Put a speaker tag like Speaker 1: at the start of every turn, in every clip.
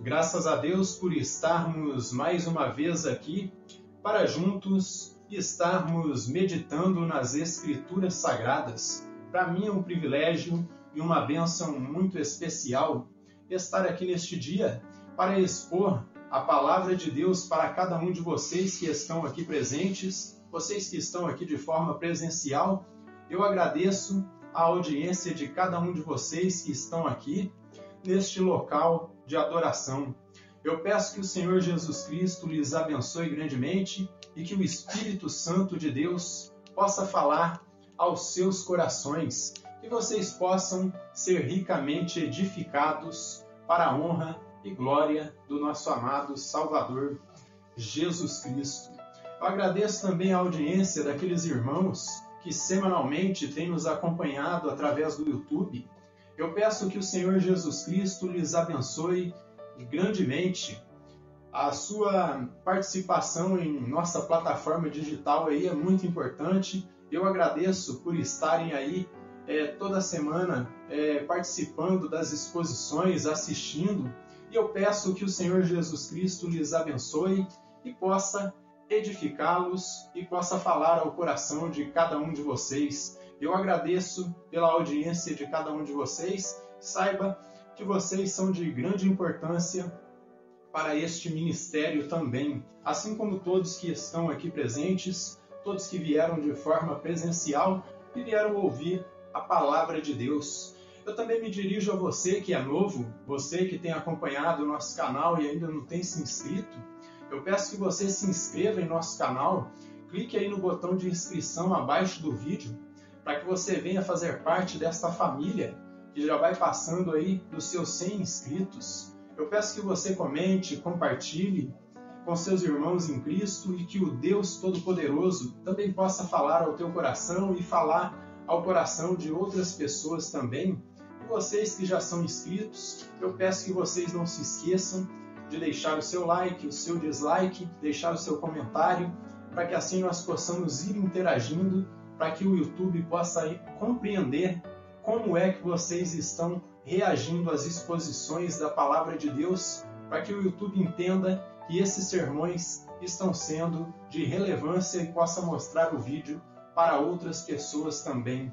Speaker 1: Graças a Deus por estarmos mais uma vez aqui para juntos estarmos meditando nas Escrituras Sagradas. Para mim é um privilégio e uma bênção muito especial estar aqui neste dia para expor a palavra de Deus para cada um de vocês que estão aqui presentes, vocês que estão aqui de forma presencial. Eu agradeço a audiência de cada um de vocês que estão aqui neste local de adoração. Eu peço que o Senhor Jesus Cristo lhes abençoe grandemente e que o Espírito Santo de Deus possa falar aos seus corações, que vocês possam ser ricamente edificados para a honra e glória do nosso amado Salvador Jesus Cristo. Eu agradeço também a audiência daqueles irmãos que semanalmente têm nos acompanhado através do YouTube. Eu peço que o Senhor Jesus Cristo lhes abençoe grandemente. A sua participação em nossa plataforma digital aí é muito importante. Eu agradeço por estarem aí toda semana participando das exposições, assistindo. E eu peço que o Senhor Jesus Cristo lhes abençoe e possa edificá-los e possa falar ao coração de cada um de vocês. Eu agradeço pela audiência de cada um de vocês. Saiba que vocês são de grande importância para este ministério também, assim como todos que estão aqui presentes, todos que vieram de forma presencial e vieram ouvir a palavra de Deus. Eu também me dirijo a você que é novo, você que tem acompanhado o nosso canal e ainda não tem se inscrito. Eu peço que você se inscreva em nosso canal, clique aí no botão de inscrição abaixo do vídeo, para que você venha fazer parte desta família que já vai passando aí dos seus 100 inscritos. Eu peço que você comente, compartilhe com seus irmãos em Cristo e que o Deus Todo-Poderoso também possa falar ao teu coração e falar ao coração de outras pessoas também. E vocês que já são inscritos, eu peço que vocês não se esqueçam de deixar o seu like, o seu dislike, deixar o seu comentário, para que assim nós possamos ir interagindo, para que o YouTube possa compreender como é que vocês estão reagindo às exposições da Palavra de Deus, para que o YouTube entenda que esses sermões estão sendo de relevância e possa mostrar o vídeo para outras pessoas também.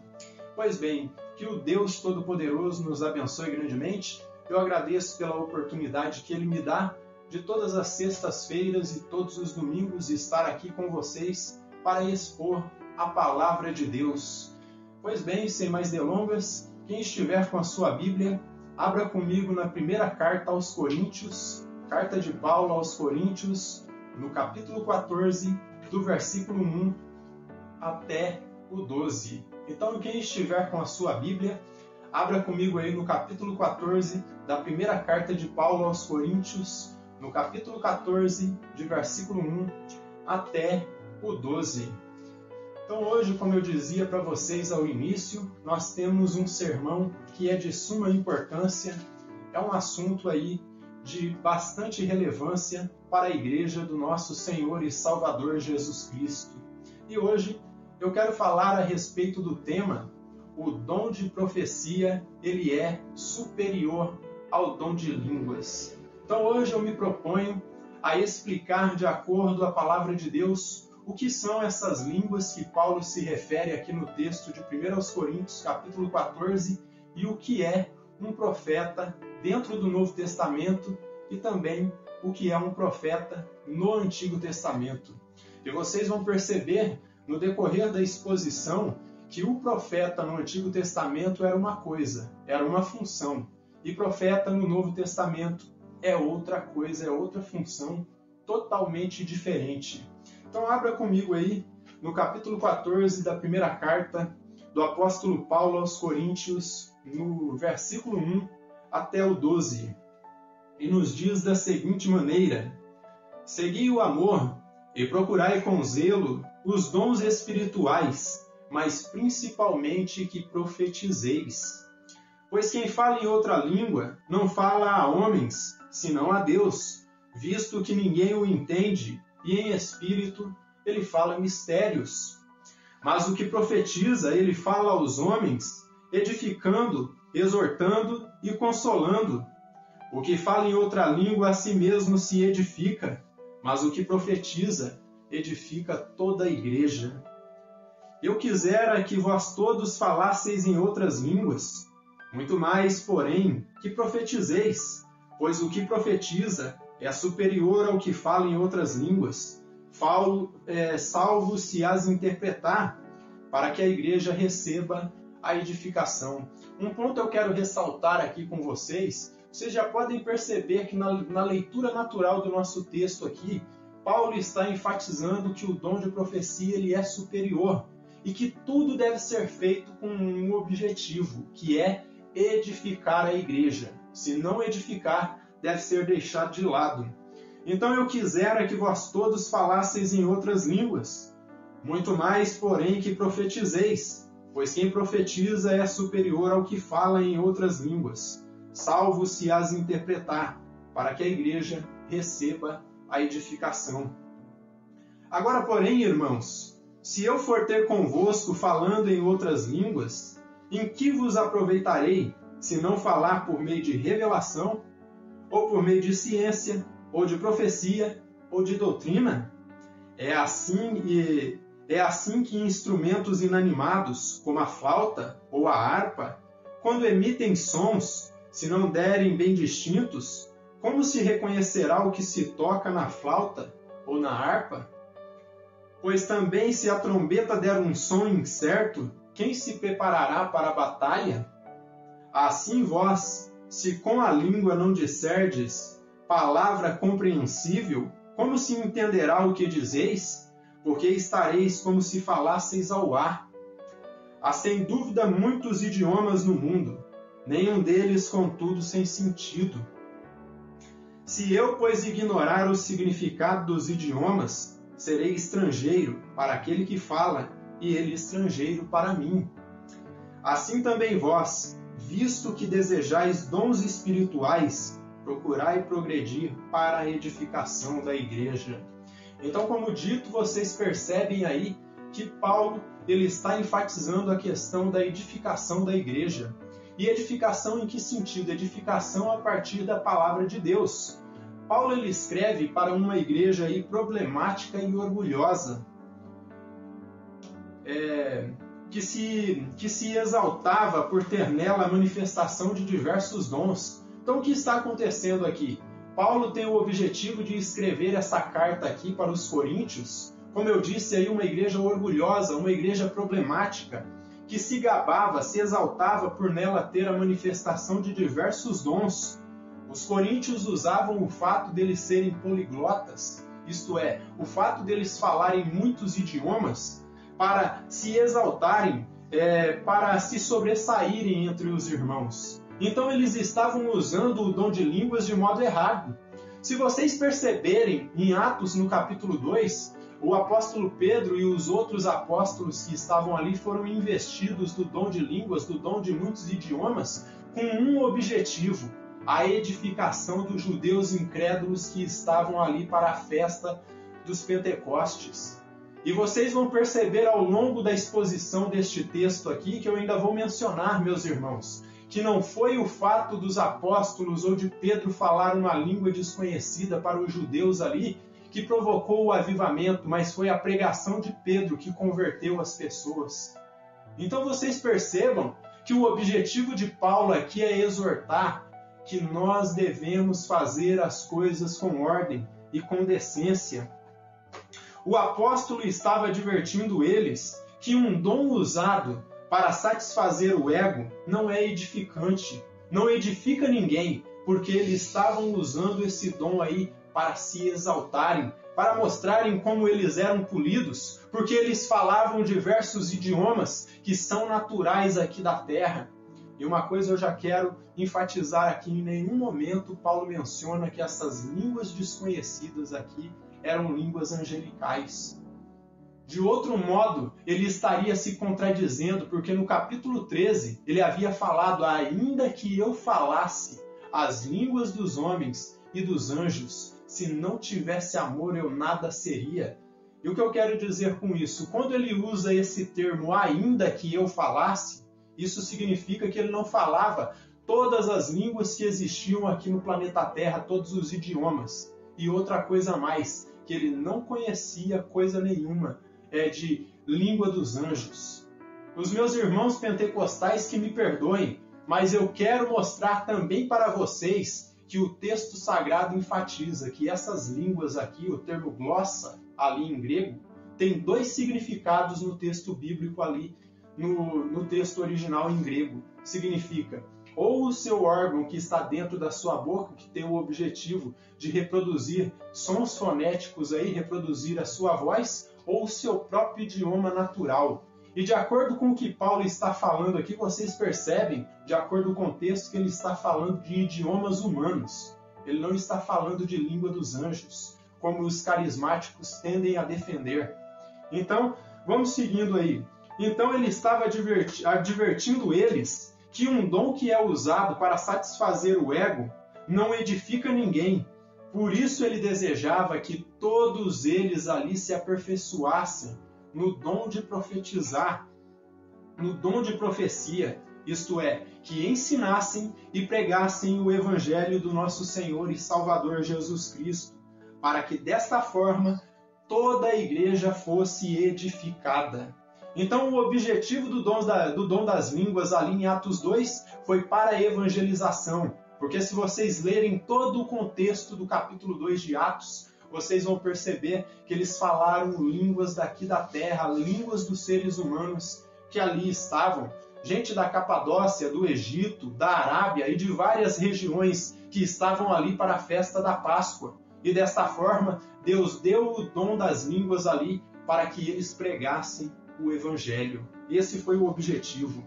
Speaker 1: Pois bem, que o Deus Todo-Poderoso nos abençoe grandemente. Eu agradeço pela oportunidade que Ele me dá de todas as sextas-feiras e todos os domingos estar aqui com vocês para expor a Palavra de Deus. Pois bem, sem mais delongas, quem estiver com a sua Bíblia, abra comigo na primeira carta aos Coríntios, carta de Paulo aos Coríntios, no capítulo 14, do versículo 1 até o 12. Então, quem estiver com a sua Bíblia, abra comigo aí no capítulo 14 da primeira carta de Paulo aos Coríntios, no capítulo 14, de versículo 1 até o 12. Então hoje, como eu dizia para vocês ao início, nós temos um sermão que é de suma importância, é um assunto aí de bastante relevância para a igreja do nosso Senhor e Salvador Jesus Cristo. E hoje eu quero falar a respeito do tema: o dom de profecia, ele é superior ao dom de línguas. Então hoje eu me proponho a explicar de acordo à palavra de Deus o que são essas línguas que Paulo se refere aqui no texto de 1 Coríntios, capítulo 14, e o que é um profeta dentro do Novo Testamento e também o que é um profeta no Antigo Testamento. E vocês vão perceber no decorrer da exposição que o profeta no Antigo Testamento era uma coisa, era uma função, e profeta no Novo Testamento é outra coisa, é outra função totalmente diferente. Então abra comigo aí no capítulo 14 da primeira carta do apóstolo Paulo aos Coríntios, no versículo 1 até o 12. E nos diz da seguinte maneira: segui o amor e procurai com zelo os dons espirituais, mas principalmente que profetizeis. Pois quem fala em outra língua não fala a homens, senão a Deus, visto que ninguém o entende, e em espírito ele fala mistérios. Mas o que profetiza, ele fala aos homens, edificando, exortando e consolando, O que fala em outra língua a si mesmo se edifica, mas o que profetiza edifica toda a igreja. Eu quisera que vós todos falasseis em outras línguas, muito mais, porém, que profetizeis, pois o que profetiza é superior ao que fala em outras línguas, salvo se as interpretar, para que a igreja receba a edificação. Um ponto eu quero ressaltar aqui com vocês. Vocês já podem perceber que na leitura natural do nosso texto aqui, Paulo está enfatizando que o dom de profecia ele é superior e que tudo deve ser feito com um objetivo, que é edificar a igreja. Se não edificar, deve ser deixado de lado. Então eu quisera que vós todos falasseis em outras línguas, muito mais, porém, que profetizeis, pois quem profetiza é superior ao que fala em outras línguas, salvo se as interpretar, para que a igreja receba a edificação. Agora, porém, irmãos, se eu for ter convosco falando em outras línguas, em que vos aproveitarei, se não falar por meio de revelação, ou por meio de ciência, ou de profecia, ou de doutrina? É assim que instrumentos inanimados, como a flauta ou a harpa, quando emitem sons, se não derem bem distintos, como se reconhecerá o que se toca na flauta ou na harpa? Pois também se a trombeta der um som incerto, quem se preparará para a batalha? Assim vós, se com a língua não disserdes palavra compreensível, como se entenderá o que dizeis? Porque estareis como se falasseis ao ar. Há sem dúvida muitos idiomas no mundo, nenhum deles, contudo, sem sentido. Se eu, pois, ignorar o significado dos idiomas, serei estrangeiro para aquele que fala, e ele estrangeiro para mim. Assim também vós, visto que desejais dons espirituais, procurai progredir para a edificação da igreja. Então, como dito, vocês percebem aí que Paulo ele está enfatizando a questão da edificação da igreja. E edificação em que sentido? Edificação a partir da palavra de Deus. Paulo ele escreve para uma igreja aí problemática e orgulhosa, que se exaltava por ter nela a manifestação de diversos dons. Então, o que está acontecendo aqui? Paulo tem o objetivo de escrever essa carta aqui para os coríntios, como eu disse aí, uma igreja orgulhosa, uma igreja problemática, que se gabava, se exaltava por nela ter a manifestação de diversos dons. Os coríntios usavam o fato deles serem poliglotas, isto é, o fato deles falarem muitos idiomas, para se exaltarem, para se sobressaírem entre os irmãos. Então eles estavam usando o dom de línguas de modo errado. Se vocês perceberem, em Atos, no capítulo 2, o apóstolo Pedro e os outros apóstolos que estavam ali foram investidos do dom de línguas, do dom de muitos idiomas, com um objetivo: a edificação dos judeus incrédulos que estavam ali para a festa dos Pentecostes. E vocês vão perceber ao longo da exposição deste texto aqui, que eu ainda vou mencionar, meus irmãos, que não foi o fato dos apóstolos ou de Pedro falar uma língua desconhecida para os judeus ali que provocou o avivamento, mas foi a pregação de Pedro que converteu as pessoas. Então vocês percebam que o objetivo de Paulo aqui é exortar que nós devemos fazer as coisas com ordem e com decência. O apóstolo estava advertindo eles que um dom usado para satisfazer o ego não é edificante, não edifica ninguém, porque eles estavam usando esse dom aí para se exaltarem, para mostrarem como eles eram polidos, porque eles falavam diversos idiomas que são naturais aqui da terra. E uma coisa eu já quero enfatizar aqui: em nenhum momento Paulo menciona que essas línguas desconhecidas aqui eram línguas angelicais. De outro modo, ele estaria se contradizendo, porque no capítulo 13 ele havia falado: ainda que eu falasse as línguas dos homens e dos anjos, se não tivesse amor eu nada seria. E o que eu quero dizer com isso? Quando ele usa esse termo, ainda que eu falasse, isso significa que ele não falava todas as línguas que existiam aqui no planeta Terra, todos os idiomas. E outra coisa a mais, que ele não conhecia coisa nenhuma de língua dos anjos. Os meus irmãos pentecostais que me perdoem, mas eu quero mostrar também para vocês que o texto sagrado enfatiza que essas línguas aqui, o termo glossa, ali em grego, tem dois significados no texto bíblico ali, no texto original em grego. Significa ou o seu órgão que está dentro da sua boca, que tem o objetivo de reproduzir sons fonéticos aí, reproduzir a sua voz, ou o seu próprio idioma natural. E de acordo com o que Paulo está falando aqui, vocês percebem, de acordo com o texto, que ele está falando de idiomas humanos. Ele não está falando de língua dos anjos, como os carismáticos tendem a defender. Então, vamos seguindo aí. Então ele estava advertindo eles que um dom que é usado para satisfazer o ego não edifica ninguém. Por isso ele desejava que todos eles ali se aperfeiçoassem no dom de profetizar, no dom de profecia, isto é, que ensinassem e pregassem o Evangelho do nosso Senhor e Salvador Jesus Cristo, para que desta forma toda a igreja fosse edificada. Então o objetivo do dom das línguas ali em Atos 2 foi para a evangelização, porque se vocês lerem todo o contexto do capítulo 2 de Atos, vocês vão perceber que eles falaram línguas daqui da terra, línguas dos seres humanos que ali estavam. Gente da Capadócia, do Egito, da Arábia e de várias regiões que estavam ali para a festa da Páscoa. E desta forma, Deus deu o dom das línguas ali para que eles pregassem o Evangelho. Esse foi o objetivo.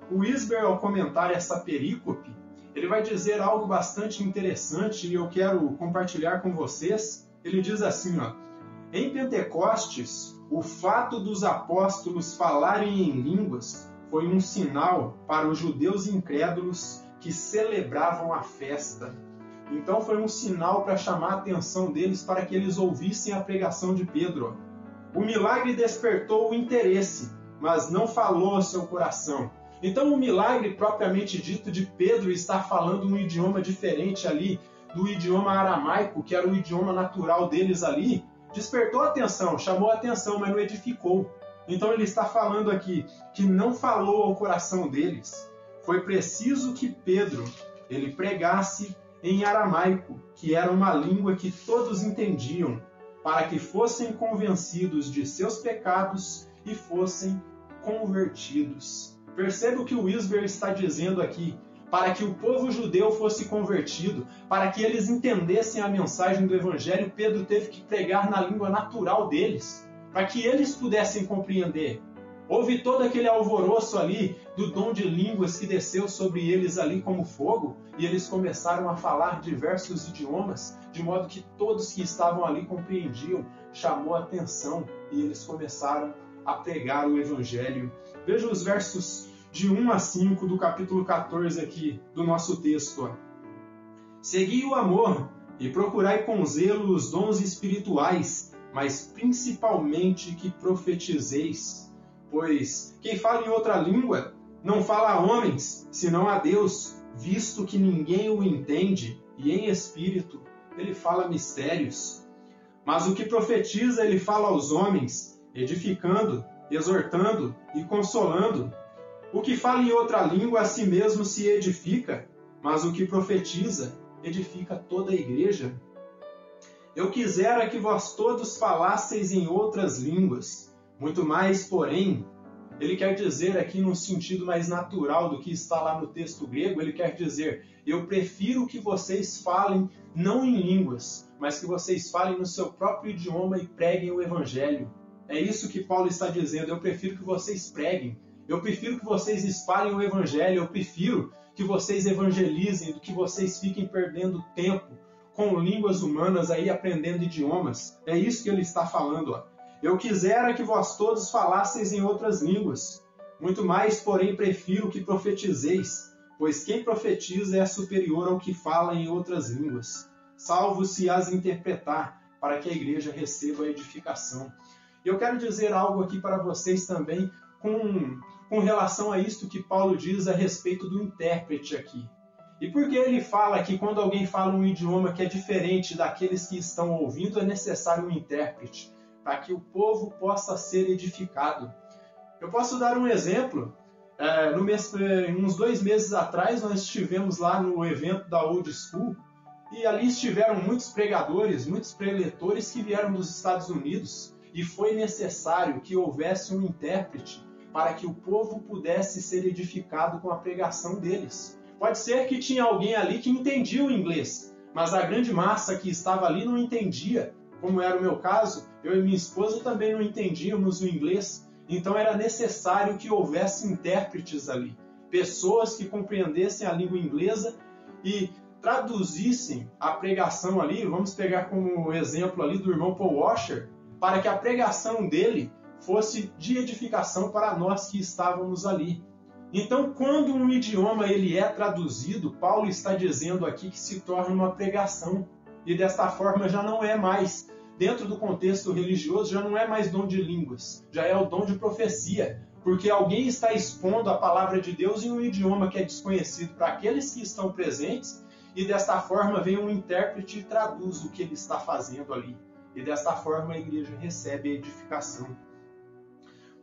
Speaker 1: O Isber, ao comentar essa perícope, ele vai dizer algo bastante interessante e eu quero compartilhar com vocês. Ele diz assim, em Pentecostes, o fato dos apóstolos falarem em línguas foi um sinal para os judeus incrédulos que celebravam a festa. Então foi um sinal para chamar a atenção deles para que eles ouvissem a pregação de Pedro. O milagre despertou o interesse, mas não falou ao seu coração. Então o milagre propriamente dito de Pedro estar falando um idioma diferente ali, do idioma aramaico, que era o idioma natural deles ali, despertou a atenção, chamou a atenção, mas não edificou. Então ele está falando aqui que não falou ao coração deles. Foi preciso que Pedro ele pregasse em aramaico, que era uma língua que todos entendiam, para que fossem convencidos de seus pecados e fossem convertidos. Perceba o que o Isber está dizendo aqui. Para que o povo judeu fosse convertido, para que eles entendessem a mensagem do Evangelho, Pedro teve que pregar na língua natural deles, para que eles pudessem compreender. Houve todo aquele alvoroço ali do dom de línguas que desceu sobre eles ali como fogo, e eles começaram a falar diversos idiomas, de modo que todos que estavam ali compreendiam, chamou a atenção, e eles começaram a pregar o Evangelho. Veja os versos de 1 a 5 do capítulo 14 aqui do nosso texto. Segui o amor e procurai com zelo os dons espirituais, mas principalmente que profetizeis. Pois quem fala em outra língua não fala a homens, senão a Deus, visto que ninguém o entende, e em espírito ele fala mistérios. Mas o que profetiza ele fala aos homens, edificando, exortando e consolando. O que fala em outra língua a si mesmo se edifica, mas o que profetiza edifica toda a igreja. Eu quisera que vós todos falasseis em outras línguas, muito mais, porém, ele quer dizer aqui num sentido mais natural do que está lá no texto grego, ele quer dizer, eu prefiro que vocês falem não em línguas, mas que vocês falem no seu próprio idioma e preguem o Evangelho. É isso que Paulo está dizendo, eu prefiro que vocês preguem. Eu prefiro que vocês espalhem o Evangelho, eu prefiro que vocês evangelizem do que vocês fiquem perdendo tempo com línguas humanas aí aprendendo idiomas. É isso que ele está falando. Eu quisera que vós todos falasseis em outras línguas. Muito mais, porém, prefiro que profetizeis, pois quem profetiza é superior ao que fala em outras línguas, salvo se as interpretar, para que a igreja receba a edificação. Eu quero dizer algo aqui para vocês também, com relação a isto que Paulo diz a respeito do intérprete aqui. E por que ele fala que quando alguém fala um idioma que é diferente daqueles que estão ouvindo, é necessário um intérprete, para que o povo possa ser edificado? Eu posso dar um exemplo. Uns 2 meses atrás, nós estivemos lá no evento da Old School, e ali estiveram muitos pregadores, muitos preletores que vieram dos Estados Unidos, e foi necessário que houvesse um intérprete para que o povo pudesse ser edificado com a pregação deles. Pode ser que tinha alguém ali que entendia o inglês, mas a grande massa que estava ali não entendia, como era o meu caso. Eu e minha esposa também não entendíamos o inglês, então era necessário que houvesse intérpretes ali, pessoas que compreendessem a língua inglesa e traduzissem a pregação ali. Vamos pegar como exemplo ali do irmão Paul Washer, para que a pregação dele fosse de edificação para nós que estávamos ali. Então, quando um idioma ele é traduzido, Paulo está dizendo aqui que se torna uma pregação. E desta forma já não é mais, dentro do contexto religioso, já não é mais dom de línguas, já é o dom de profecia. Porque alguém está expondo a palavra de Deus em um idioma que é desconhecido para aqueles que estão presentes, e desta forma vem um intérprete e traduz o que ele está fazendo ali. E desta forma a igreja recebe a edificação.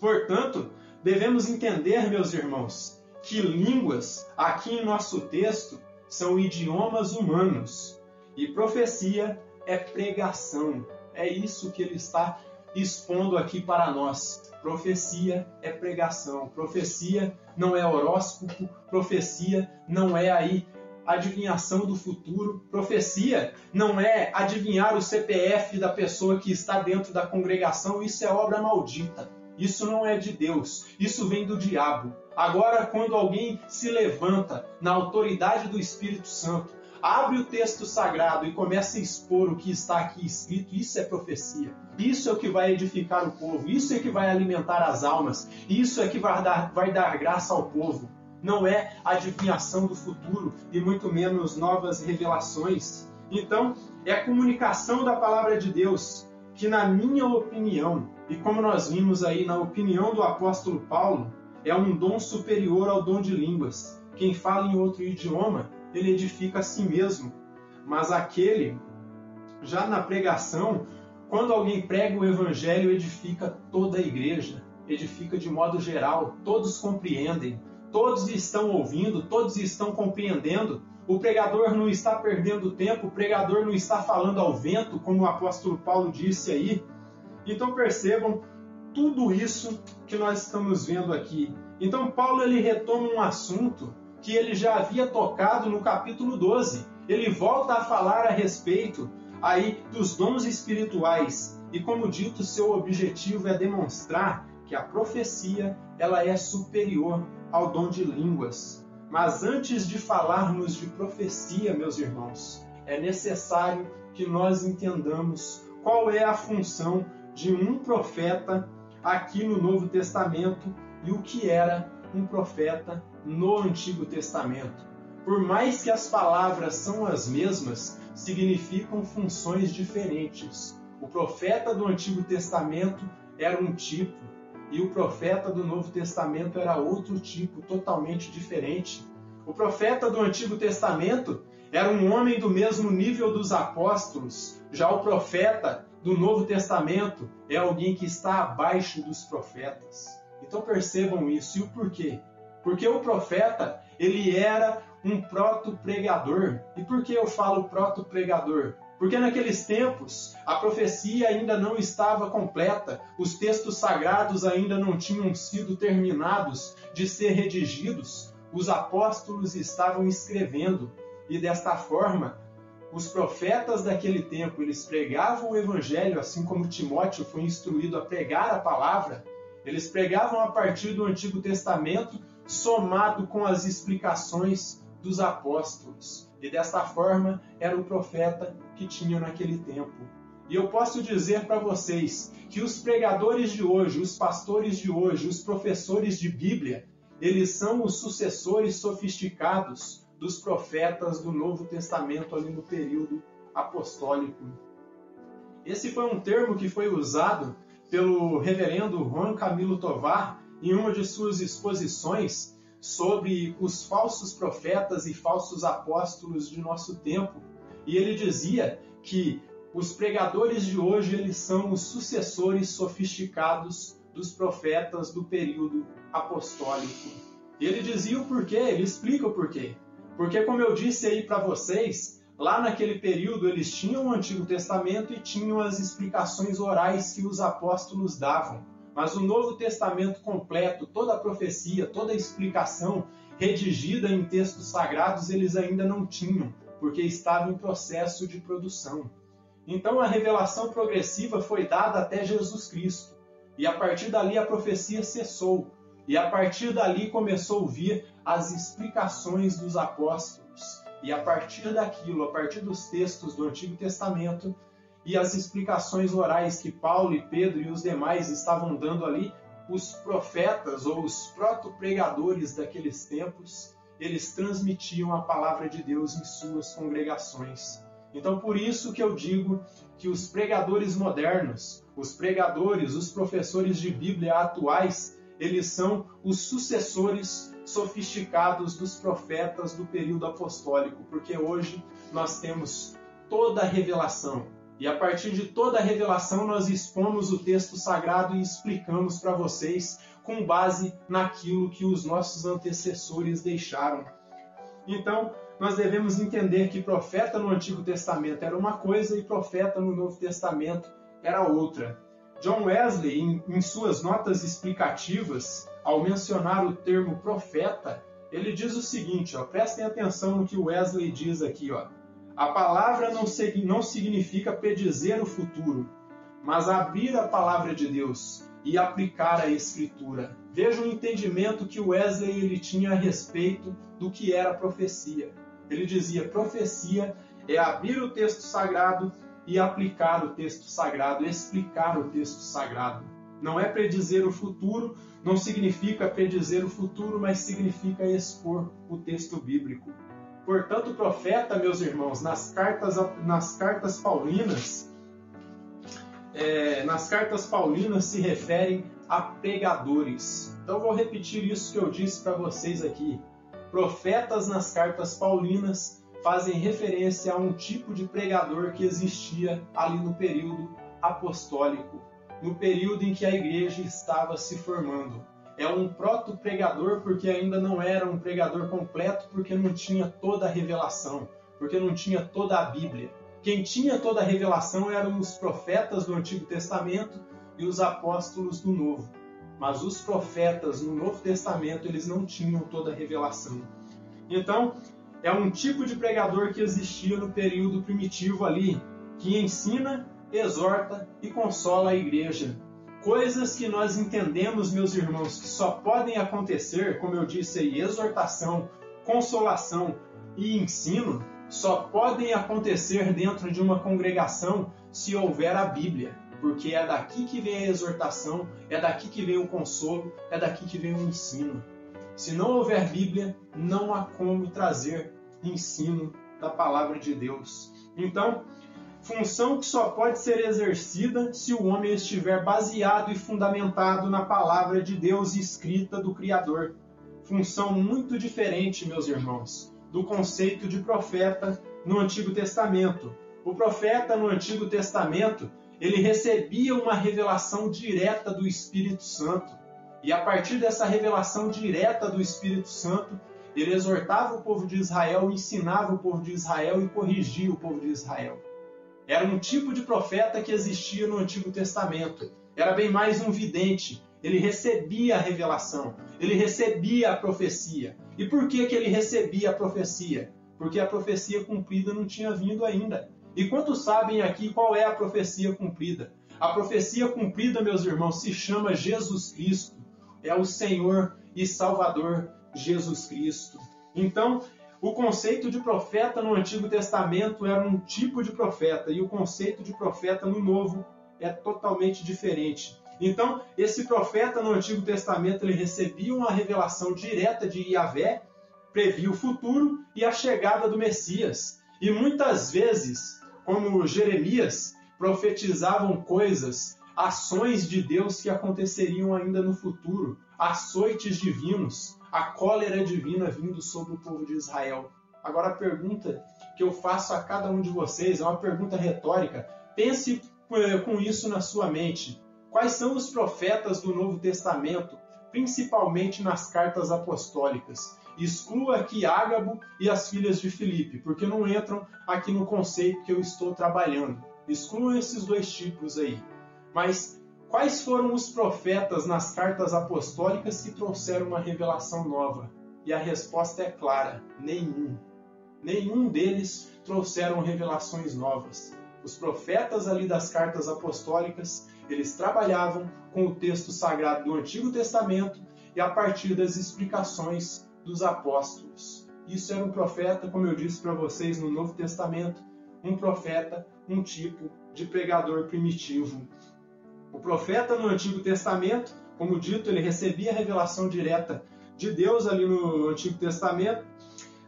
Speaker 1: Portanto, devemos entender, meus irmãos, que línguas, aqui em nosso texto, são idiomas humanos. E profecia é pregação. É isso que ele está expondo aqui para nós. Profecia é pregação. Profecia não é horóscopo. Profecia não é aí adivinhação do futuro. Profecia não é adivinhar o CPF da pessoa que está dentro da congregação. Isso é obra maldita. Isso não é de Deus, isso vem do diabo. Agora, quando alguém se levanta na autoridade do Espírito Santo, abre o texto sagrado e começa a expor o que está aqui escrito, isso é profecia. Isso é o que vai edificar o povo, isso é que vai alimentar as almas, isso é que vai dar graça ao povo. Não é adivinhação do futuro e muito menos novas revelações. Então, é a comunicação da palavra de Deus que, na minha opinião, e como nós vimos aí na opinião do apóstolo Paulo, é um dom superior ao dom de línguas. Quem fala em outro idioma, ele edifica a si mesmo. Mas aquele, já na pregação, quando alguém prega o evangelho, edifica toda a igreja, edifica de modo geral, todos compreendem, todos estão ouvindo, todos estão compreendendo. O pregador não está perdendo tempo, o pregador não está falando ao vento, como o apóstolo Paulo disse aí. Então percebam tudo isso que nós estamos vendo aqui. Então Paulo ele retoma um assunto que ele já havia tocado no capítulo 12. Ele volta a falar a respeito aí dos dons espirituais. E como dito, seu objetivo é demonstrar que a profecia ela é superior ao dom de línguas. Mas antes de falarmos de profecia, meus irmãos, é necessário que nós entendamos qual é a função de um profeta aqui no Novo Testamento e o que era um profeta no Antigo Testamento. Por mais que as palavras são as mesmas, significam funções diferentes. O profeta do Antigo Testamento era um tipo, e o profeta do Novo Testamento era outro tipo, totalmente diferente. O profeta do Antigo Testamento era um homem do mesmo nível dos apóstolos. Já o profeta do Novo Testamento é alguém que está abaixo dos profetas. Então percebam isso. E o porquê? Porque o profeta, ele era um proto-pregador. E por que eu falo proto-pregador? Porque naqueles tempos a profecia ainda não estava completa, os textos sagrados ainda não tinham sido terminados de ser redigidos, os apóstolos estavam escrevendo, e desta forma, os profetas daquele tempo, eles pregavam o evangelho, assim como Timóteo foi instruído a pregar a palavra, eles pregavam a partir do Antigo Testamento, somado com as explicações dos apóstolos. E desta forma, era o profeta que tinha naquele tempo. E eu posso dizer para vocês que os pregadores de hoje, os pastores de hoje, os professores de Bíblia, eles são os sucessores sofisticados dos profetas do Novo Testamento ali no período apostólico. Esse foi um termo que foi usado pelo reverendo Juan Camilo Tovar em uma de suas exposições sobre os falsos profetas e falsos apóstolos de nosso tempo. E ele dizia que os pregadores de hoje eles são os sucessores sofisticados dos profetas do período apostólico. E ele dizia o porquê, ele explica o porquê. Porque, como eu disse aí para vocês, lá naquele período eles tinham o Antigo Testamento e tinham as explicações orais que os apóstolos davam. Mas o Novo Testamento completo, toda a profecia, toda a explicação redigida em textos sagrados, eles ainda não tinham, porque estava em processo de produção. Então a revelação progressiva foi dada até Jesus Cristo. E a partir dali a profecia cessou. E a partir dali começou a vir as explicações dos apóstolos. E a partir daquilo, a partir dos textos do Antigo Testamento e as explicações orais que Paulo e Pedro e os demais estavam dando ali, os profetas ou os proto-pregadores daqueles tempos, eles transmitiam a palavra de Deus em suas congregações. Então, por isso que eu digo que os pregadores modernos, os pregadores, os professores de Bíblia atuais, eles são os sucessores sofisticados dos profetas do período apostólico, porque hoje nós temos toda a revelação. E a partir de toda a revelação nós expomos o texto sagrado e explicamos para vocês com base naquilo que os nossos antecessores deixaram. Então, nós devemos entender que profeta no Antigo Testamento era uma coisa e profeta no Novo Testamento era outra. John Wesley, em suas notas explicativas, ao mencionar o termo profeta, ele diz o seguinte, prestem atenção no que Wesley diz aqui. A palavra não significa predizer o futuro, mas abrir a palavra de Deus e aplicar a Escritura. Veja o entendimento que Wesley ele tinha a respeito do que era profecia. Ele dizia, profecia é abrir o texto sagrado e aplicar o texto sagrado, explicar o texto sagrado. Não é predizer o futuro, não significa predizer o futuro, mas significa expor o texto bíblico. Portanto, profeta, meus irmãos, nas cartas paulinas se referem a pregadores. Então, vou repetir isso que eu disse para vocês aqui. Profetas nas cartas paulinas fazem referência a um tipo de pregador que existia ali no período apostólico, no período em que a igreja estava se formando. É um proto-pregador porque ainda não era um pregador completo, porque não tinha toda a revelação, porque não tinha toda a Bíblia. Quem tinha toda a revelação eram os profetas do Antigo Testamento e os apóstolos do Novo. Mas os profetas no Novo Testamento, eles não tinham toda a revelação. Então, é um tipo de pregador que existia no período primitivo ali, que ensina, exorta e consola a igreja. Coisas que nós entendemos, meus irmãos, que só podem acontecer, como eu disse aí, exortação, consolação e ensino, só podem acontecer dentro de uma congregação se houver a Bíblia. Porque é daqui que vem a exortação, é daqui que vem o consolo, é daqui que vem o ensino. Se não houver Bíblia, não há como trazer ensino da palavra de Deus. Então, função que só pode ser exercida se o homem estiver baseado e fundamentado na palavra de Deus escrita do Criador. Função muito diferente, meus irmãos, do conceito de profeta no Antigo Testamento. O profeta no Antigo Testamento, ele recebia uma revelação direta do Espírito Santo. E a partir dessa revelação direta do Espírito Santo, ele exortava o povo de Israel, ensinava o povo de Israel e corrigia o povo de Israel. Era um tipo de profeta que existia no Antigo Testamento. Era bem mais um vidente. Ele recebia a revelação, ele recebia a profecia. E por que ele recebia a profecia? Porque a profecia cumprida não tinha vindo ainda. E quantos sabem aqui qual é a profecia cumprida? A profecia cumprida, meus irmãos, se chama Jesus Cristo. É o Senhor e Salvador Jesus Cristo. Então, o conceito de profeta no Antigo Testamento era um tipo de profeta, e o conceito de profeta no Novo é totalmente diferente. Então, esse profeta no Antigo Testamento, ele recebia uma revelação direta de Yahvé, previa o futuro e a chegada do Messias. E muitas vezes, como Jeremias, profetizavam coisas, ações de Deus que aconteceriam ainda no futuro, açoites divinos, a cólera divina vindo sobre o povo de Israel. Agora a pergunta que eu faço a cada um de vocês é uma pergunta retórica. Pense com isso na sua mente. Quais são os profetas do Novo Testamento, principalmente nas cartas apostólicas? Exclua aqui Ágabo e as filhas de Filipe, porque não entram aqui no conceito que eu estou trabalhando. Exclua esses dois tipos aí. Mas quais foram os profetas nas cartas apostólicas que trouxeram uma revelação nova? E a resposta é clara: nenhum. Nenhum deles trouxeram revelações novas. Os profetas ali das cartas apostólicas, eles trabalhavam com o texto sagrado do Antigo Testamento e a partir das explicações dos apóstolos. Isso era um profeta, como eu disse para vocês no Novo Testamento, um profeta, um tipo de pregador primitivo. O profeta no Antigo Testamento, como dito, ele recebia a revelação direta de Deus ali no Antigo Testamento,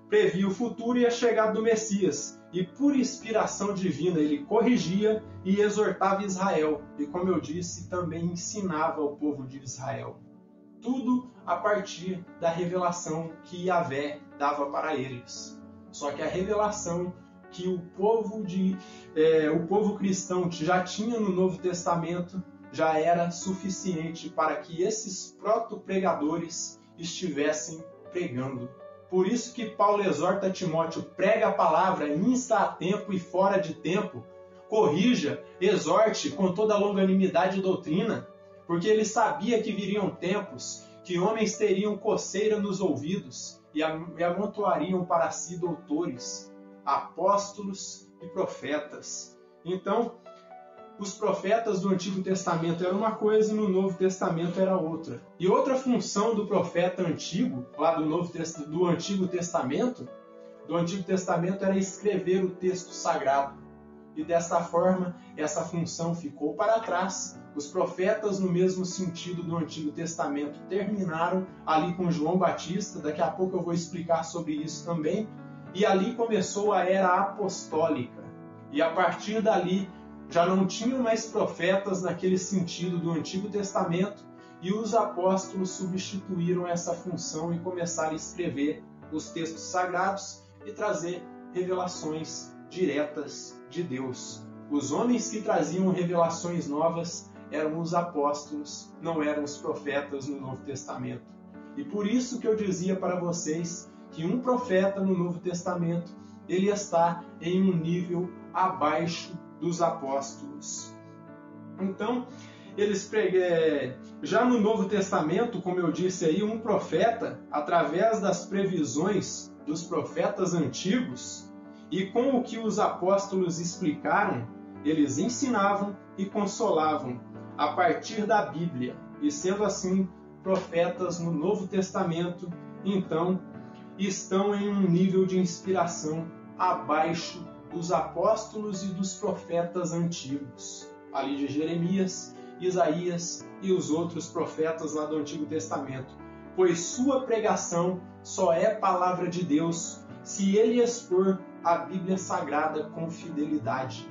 Speaker 1: previa o futuro e a chegada do Messias. E por inspiração divina ele corrigia e exortava Israel. E como eu disse, também ensinava o povo de Israel. Tudo a partir da revelação que Yahvé dava para eles. Só que a revelação que o povo cristão já tinha no Novo Testamento já era suficiente para que esses proto-pregadores estivessem pregando. Por isso que Paulo exorta Timóteo: prega a palavra, insta a tempo e fora de tempo, corrija, exorte com toda a longanimidade e doutrina, porque ele sabia que viriam tempos que homens teriam coceira nos ouvidos e amontoariam para si doutores, apóstolos e profetas. Então, os profetas do Antigo Testamento era uma coisa e no Novo Testamento era outra. E outra função do profeta antigo, lá do Antigo Testamento era escrever o texto sagrado. E dessa forma, essa função ficou para trás. Os profetas, no mesmo sentido do Antigo Testamento, terminaram ali com João Batista. Daqui a pouco eu vou explicar sobre isso também. E ali começou a era apostólica. E a partir dali, já não tinham mais profetas naquele sentido do Antigo Testamento, e os apóstolos substituíram essa função e começaram a escrever os textos sagrados e trazer revelações diretas de Deus. Os homens que traziam revelações novas eram os apóstolos, não eram os profetas no Novo Testamento. E por isso que eu dizia para vocês que um profeta no Novo Testamento, ele está em um nível abaixo dos apóstolos. Então, já no Novo Testamento, como eu disse aí, um profeta, através das previsões dos profetas antigos e com o que os apóstolos explicaram, eles ensinavam e consolavam a partir da Bíblia. E sendo assim, profetas no Novo Testamento, então, estão em um nível de inspiração abaixo dos apóstolos e dos profetas antigos, ali de Jeremias, Isaías e os outros profetas lá do Antigo Testamento, pois sua pregação só é palavra de Deus se ele expor a Bíblia Sagrada com fidelidade.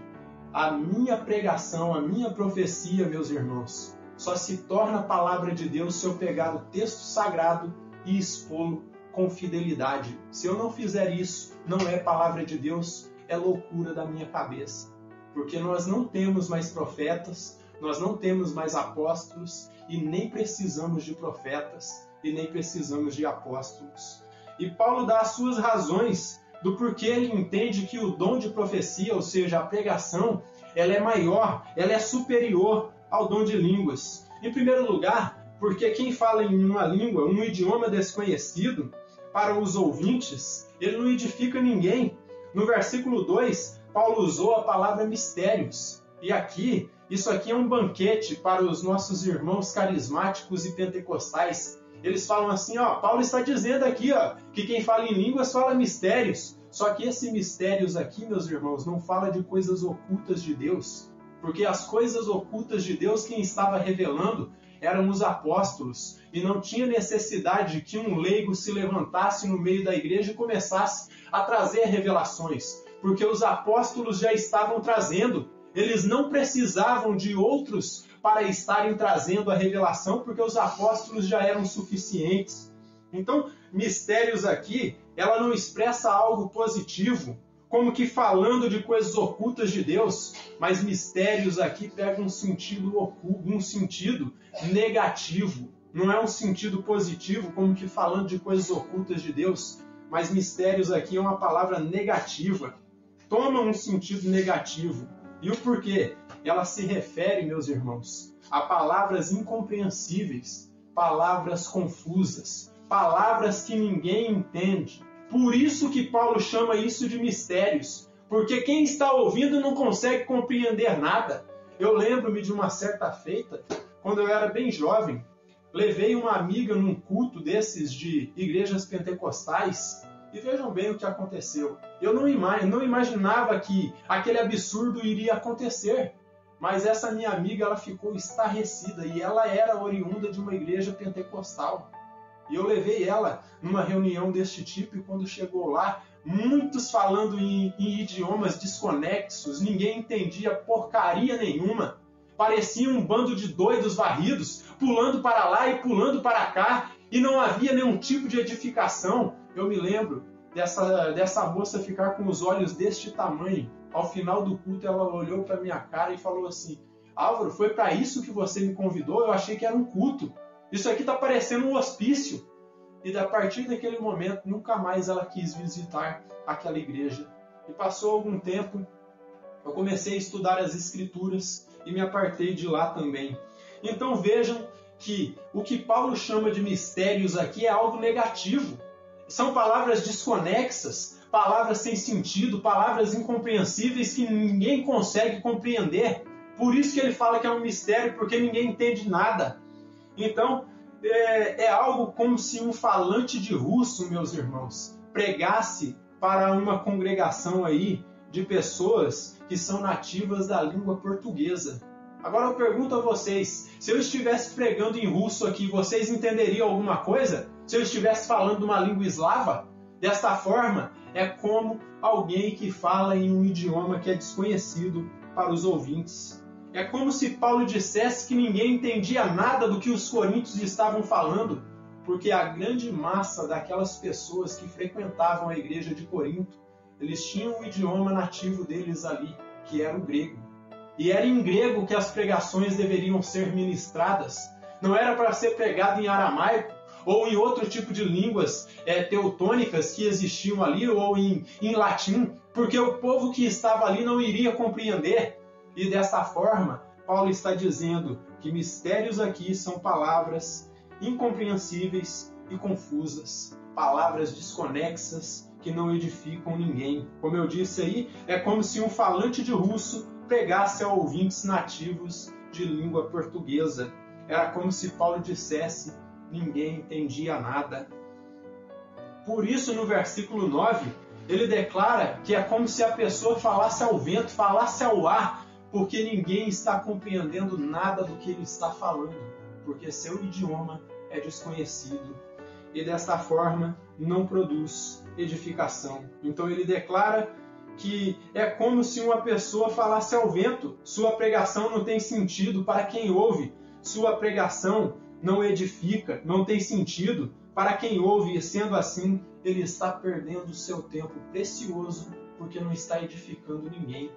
Speaker 1: A minha pregação, a minha profecia, meus irmãos, só se torna palavra de Deus se eu pegar o texto sagrado e expô-lo com fidelidade. Se eu não fizer isso, não é palavra de Deus, é loucura da minha cabeça. Porque nós não temos mais profetas, nós não temos mais apóstolos e nem precisamos de profetas e nem precisamos de apóstolos. E Paulo dá as suas razões do porquê ele entende que o dom de profecia, ou seja, a pregação, ela é maior, ela é superior ao dom de línguas. Em primeiro lugar, porque quem fala em uma língua, um idioma desconhecido, para os ouvintes, ele não edifica ninguém. No versículo 2, Paulo usou a palavra mistérios. E aqui, isso aqui é um banquete para os nossos irmãos carismáticos e pentecostais. Eles falam assim, Paulo está dizendo aqui, que quem fala em línguas fala mistérios. Só que esse mistérios aqui, meus irmãos, não fala de coisas ocultas de Deus. Porque as coisas ocultas de Deus, quem estava revelando eram os apóstolos. E não tinha necessidade de que um leigo se levantasse no meio da igreja e começasse a trazer revelações. Porque os apóstolos já estavam trazendo. Eles não precisavam de outros para estarem trazendo a revelação, porque os apóstolos já eram suficientes. Então, mistérios aqui, ela não expressa algo positivo, como que falando de coisas ocultas de Deus, mas mistérios aqui pegam um sentido oculto, um sentido negativo. Não é um sentido positivo, como que falando de coisas ocultas de Deus, mas mistérios aqui é uma palavra negativa. Toma um sentido negativo. E o porquê? Ela se refere, meus irmãos, a palavras incompreensíveis, palavras confusas, palavras que ninguém entende. Por isso que Paulo chama isso de mistérios, porque quem está ouvindo não consegue compreender nada. Eu lembro-me de uma certa feita, quando eu era bem jovem, levei uma amiga num culto desses de igrejas pentecostais e vejam bem o que aconteceu. Eu não imaginava que aquele absurdo iria acontecer, mas essa minha amiga ela ficou estarrecida e ela era oriunda de uma igreja pentecostal. E eu levei ela numa reunião deste tipo e quando chegou lá, muitos falando em idiomas desconexos, ninguém entendia porcaria nenhuma. Parecia um bando de doidos varridos, pulando para lá e pulando para cá, e não havia nenhum tipo de edificação. Eu me lembro dessa moça ficar com os olhos deste tamanho. Ao final do culto, ela olhou para minha cara e falou assim: Álvaro, foi para isso que você me convidou? Eu achei que era um culto. Isso aqui está parecendo um hospício. E a partir daquele momento, nunca mais ela quis visitar aquela igreja. E passou algum tempo, eu comecei a estudar as Escrituras e me apartei de lá também. Então vejam que o que Paulo chama de mistérios aqui é algo negativo. São palavras desconexas, palavras sem sentido, palavras incompreensíveis que ninguém consegue compreender. Por isso que ele fala que é um mistério, porque ninguém entende nada. Então, é algo como se um falante de russo, meus irmãos, pregasse para uma congregação aí de pessoas que são nativas da língua portuguesa. Agora eu pergunto a vocês, se eu estivesse pregando em russo aqui, vocês entenderiam alguma coisa? Se eu estivesse falando uma língua eslava? Desta forma, é como alguém que fala em um idioma que é desconhecido para os ouvintes. É como se Paulo dissesse que ninguém entendia nada do que os coríntios estavam falando, porque a grande massa daquelas pessoas que frequentavam a igreja de Corinto, eles tinham o idioma nativo deles ali, que era o grego. E era em grego que as pregações deveriam ser ministradas. Não era para ser pregado em aramaico ou em outro tipo de línguas teutônicas que existiam ali, ou em latim, porque o povo que estava ali não iria compreender. E dessa forma, Paulo está dizendo que mistérios aqui são palavras incompreensíveis e confusas, palavras desconexas que não edificam ninguém. Como eu disse aí, é como se um falante de russo pregasse a ouvintes nativos de língua portuguesa. Era como se Paulo dissesse: ninguém entendia nada. Por isso, no versículo 9, ele declara que é como se a pessoa falasse ao vento, falasse ao ar, porque ninguém está compreendendo nada do que ele está falando, porque seu idioma é desconhecido. E desta forma não produz edificação. Então ele declara que é como se uma pessoa falasse ao vento. Sua pregação não tem sentido para quem ouve. Sua pregação não edifica, não tem sentido para quem ouve. E sendo assim, ele está perdendo o seu tempo precioso, porque não está edificando ninguém.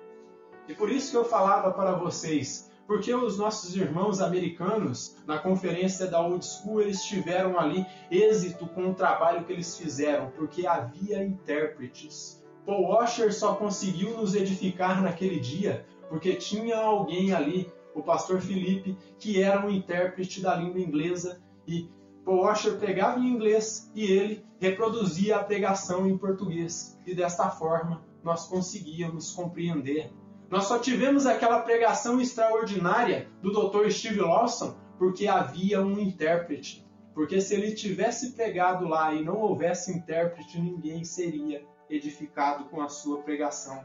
Speaker 1: E por isso que eu falava para vocês, porque os nossos irmãos americanos, na conferência da Old School, eles tiveram ali êxito com o trabalho que eles fizeram, porque havia intérpretes. Paul Washer só conseguiu nos edificar naquele dia, porque tinha alguém ali, o pastor Felipe, que era um intérprete da língua inglesa, e Paul Washer pegava em inglês e ele reproduzia a pregação em português. E desta forma, nós conseguíamos compreender. Nós só tivemos aquela pregação extraordinária do Dr. Steve Lawson porque havia um intérprete. Porque se ele tivesse pregado lá e não houvesse intérprete, ninguém seria edificado com a sua pregação.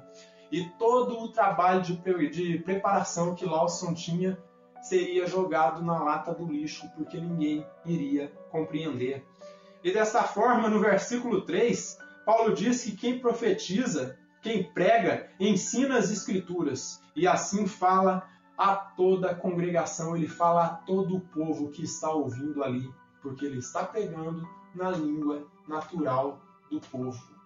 Speaker 1: E todo o trabalho de preparação que Lawson tinha seria jogado na lata do lixo, porque ninguém iria compreender. E dessa forma, no versículo 3, Paulo diz que quem profetiza, quem prega, ensina as Escrituras, e assim fala a toda a congregação, ele fala a todo o povo que está ouvindo ali, porque ele está pregando na língua natural do povo.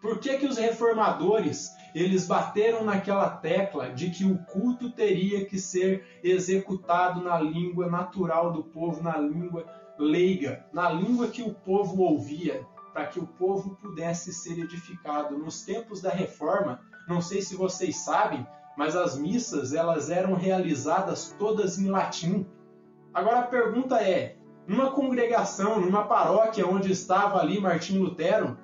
Speaker 1: Por que que os reformadores, eles bateram naquela tecla de que o culto teria que ser executado na língua natural do povo, na língua leiga, na língua que o povo ouvia, para que o povo pudesse ser edificado? Nos tempos da Reforma, não sei se vocês sabem, mas as missas elas eram realizadas todas em latim. Agora a pergunta é, numa congregação, numa paróquia onde estava ali Martinho Lutero,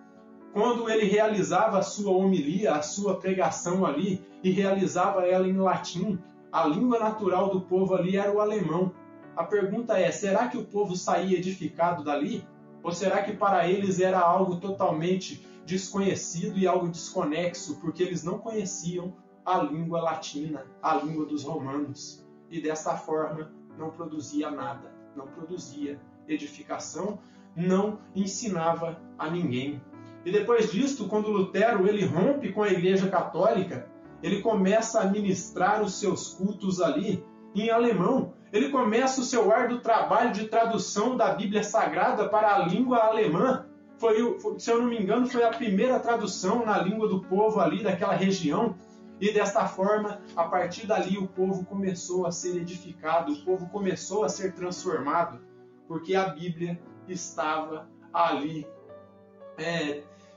Speaker 1: quando ele realizava a sua homilia, a sua pregação ali, e realizava ela em latim, a língua natural do povo ali era o alemão. A pergunta é, será que o povo saía edificado dali? Ou será que para eles era algo totalmente desconhecido e algo desconexo, porque eles não conheciam a língua latina, a língua dos romanos, e dessa forma não produzia nada, não produzia edificação, não ensinava a ninguém. E depois disto, quando Lutero ele rompe com a Igreja Católica, ele começa a ministrar os seus cultos ali em alemão. Ele começa o seu árduo trabalho de tradução da Bíblia Sagrada para a língua alemã. Se eu não me engano, foi a primeira tradução na língua do povo ali daquela região. E desta forma, a partir dali, o povo começou a ser edificado, o povo começou a ser transformado, porque a Bíblia estava ali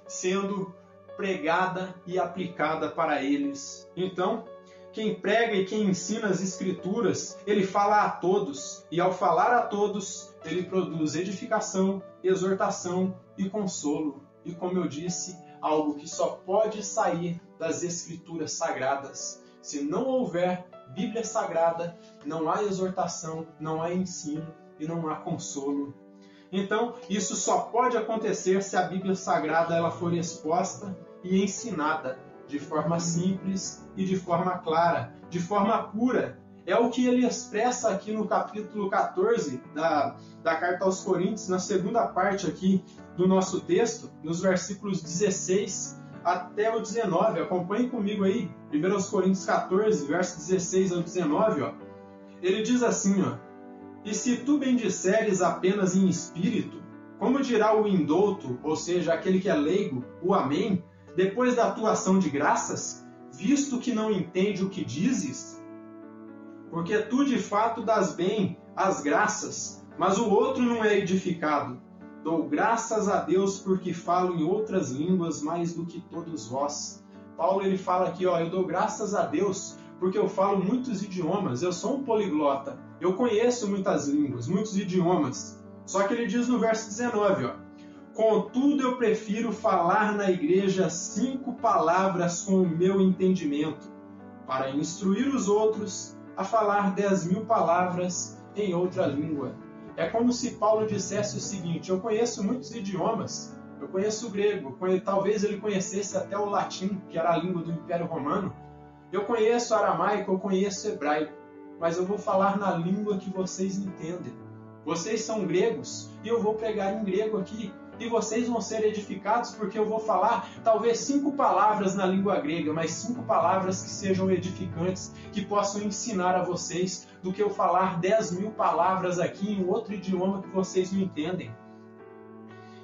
Speaker 1: sendo pregada e aplicada para eles. Então, quem prega e quem ensina as Escrituras, ele fala a todos, e ao falar a todos, ele produz edificação, exortação e consolo. E como eu disse, algo que só pode sair das Escrituras Sagradas. Se não houver Bíblia Sagrada, não há exortação, não há ensino e não há consolo. Então, isso só pode acontecer se a Bíblia Sagrada ela for exposta e ensinada de forma simples e de forma clara, de forma pura. É o que ele expressa aqui no capítulo 14 da Carta aos Coríntios, na segunda parte aqui do nosso texto, nos versículos 16 até o 19. Acompanhe comigo aí, 1 Coríntios 14, versos 16 ao 19. Ó. Ele diz assim, ó, e se tu bendisseres apenas em espírito, como dirá o indouto, ou seja, aquele que é leigo, o amém, depois da tua ação de graças, visto que não entende o que dizes? Porque tu de fato dás bem as graças, mas o outro não é edificado. Dou graças a Deus porque falo em outras línguas mais do que todos vós. Paulo ele fala aqui, ó, eu dou graças a Deus porque eu falo muitos idiomas, eu sou um poliglota, eu conheço muitas línguas, muitos idiomas. Só que ele diz no verso 19, ó, contudo eu prefiro falar na igreja 5 palavras com o meu entendimento, para instruir os outros a falar 10.000 palavras em outra língua. É como se Paulo dissesse o seguinte, eu conheço muitos idiomas, eu conheço o grego, talvez ele conhecesse até o latim, que era a língua do Império Romano, eu conheço aramaico, eu conheço hebraico, mas eu vou falar na língua que vocês entendem. Vocês são gregos e eu vou pregar em grego aqui, e vocês vão ser edificados porque eu vou falar talvez 5 palavras na língua grega, mas 5 palavras que sejam edificantes, que possam ensinar a vocês, do que eu falar 10.000 palavras aqui em outro idioma que vocês não entendem.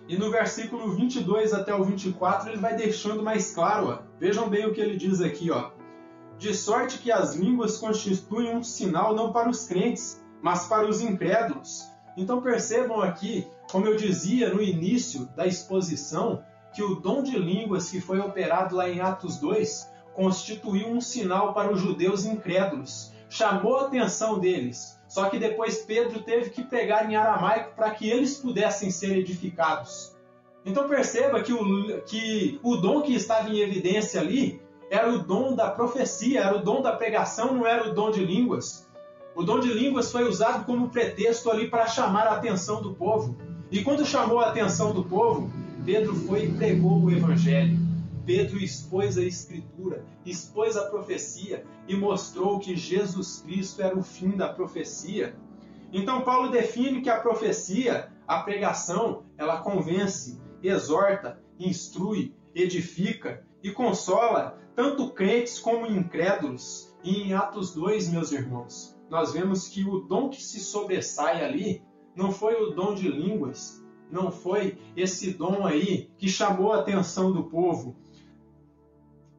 Speaker 1: E no versículo 22 até o 24 ele vai deixando mais claro, ó. Vejam bem o que ele diz aqui, ó. De sorte que as línguas constituem um sinal não para os crentes, mas para os incrédulos. Então percebam aqui, como eu dizia no início da exposição, que o dom de línguas que foi operado lá em Atos 2 constituiu um sinal para os judeus incrédulos. Chamou a atenção deles. Só que depois Pedro teve que pregar em aramaico para que eles pudessem ser edificados. Então perceba que o dom que estava em evidência ali era o dom da profecia, era o dom da pregação, não era o dom de línguas. O dom de línguas foi usado como pretexto ali para chamar a atenção do povo. E quando chamou a atenção do povo, Pedro foi e pregou o Evangelho. Pedro expôs a Escritura, expôs a profecia e mostrou que Jesus Cristo era o fim da profecia. Então Paulo define que a profecia, a pregação, ela convence, exorta, instrui, edifica e consola tanto crentes como incrédulos. E em Atos 2, meus irmãos, nós vemos que o dom que se sobressai ali não foi o dom de línguas, não foi esse dom aí que chamou a atenção do povo,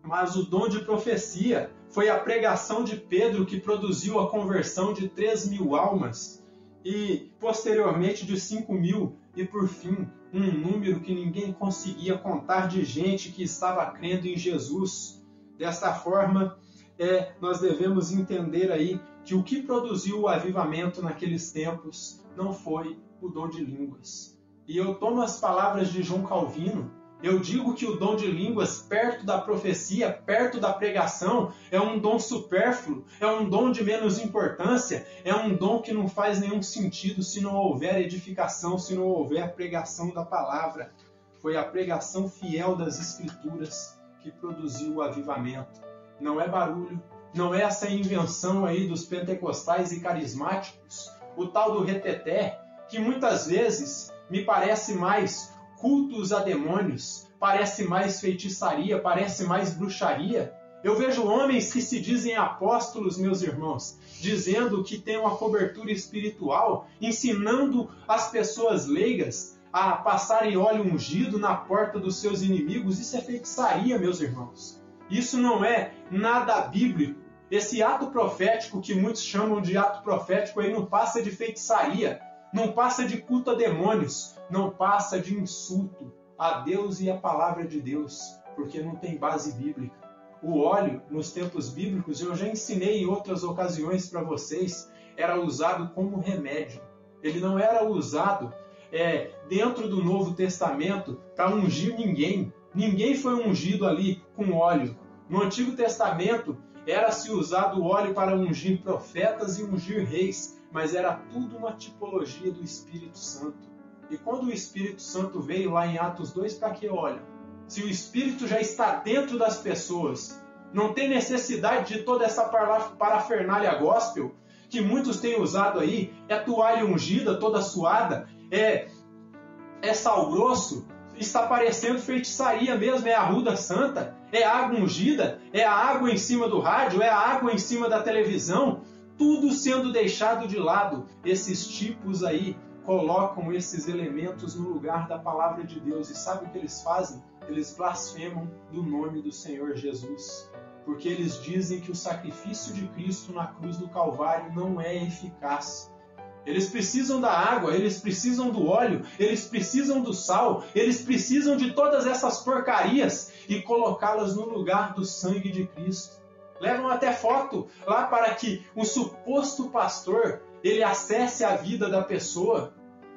Speaker 1: mas o dom de profecia. Foi a pregação de Pedro que produziu a conversão de 3.000 almas e posteriormente de 5.000 e por fim um número que ninguém conseguia contar de gente que estava crendo em Jesus. Desta forma, nós devemos entender aí que o que produziu o avivamento naqueles tempos não foi o dom de línguas. E eu tomo as palavras de João Calvino. Eu digo que o dom de línguas, perto da profecia, perto da pregação, é um dom supérfluo, é um dom de menos importância, é um dom que não faz nenhum sentido se não houver edificação, se não houver pregação da palavra. Foi a pregação fiel das Escrituras que produziu o avivamento. Não é barulho, não é essa invenção aí dos pentecostais e carismáticos, o tal do reteté, que muitas vezes me parece mais cultos a demônios, parece mais feitiçaria, parece mais bruxaria. Eu vejo homens que se dizem apóstolos, meus irmãos, dizendo que têm uma cobertura espiritual, ensinando as pessoas leigas a passarem óleo ungido na porta dos seus inimigos. Isso é feitiçaria, meus irmãos. Isso não é nada bíblico. Esse ato profético que muitos chamam de ato profético aí não passa de feitiçaria, não passa de culto a demônios, não passa de insulto a Deus e a palavra de Deus, porque não tem base bíblica. O óleo, nos tempos bíblicos, eu já ensinei em outras ocasiões para vocês, era usado como remédio. Ele não era usado dentro do Novo Testamento para ungir ninguém. Ninguém foi ungido ali com óleo. No Antigo Testamento, era-se usado o óleo para ungir profetas e ungir reis, mas era tudo uma tipologia do Espírito Santo. E quando o Espírito Santo veio lá em Atos 2, para que óleo? Se o Espírito já está dentro das pessoas, não tem necessidade de toda essa parafernália gospel que muitos têm usado aí, toalha ungida, toda suada, é sal grosso, está parecendo feitiçaria mesmo, é arruda santa, é água ungida, é a água em cima do rádio, é a água em cima da televisão, tudo sendo deixado de lado. Esses tipos aí colocam esses elementos no lugar da palavra de Deus. E sabe o que eles fazem? Eles blasfemam do nome do Senhor Jesus. Porque eles dizem que o sacrifício de Cristo na cruz do Calvário não é eficaz. Eles precisam da água, eles precisam do óleo, eles precisam do sal, eles precisam de todas essas porcarias e colocá-las no lugar do sangue de Cristo. Levam até foto lá para que o suposto pastor ele acesse a vida da pessoa.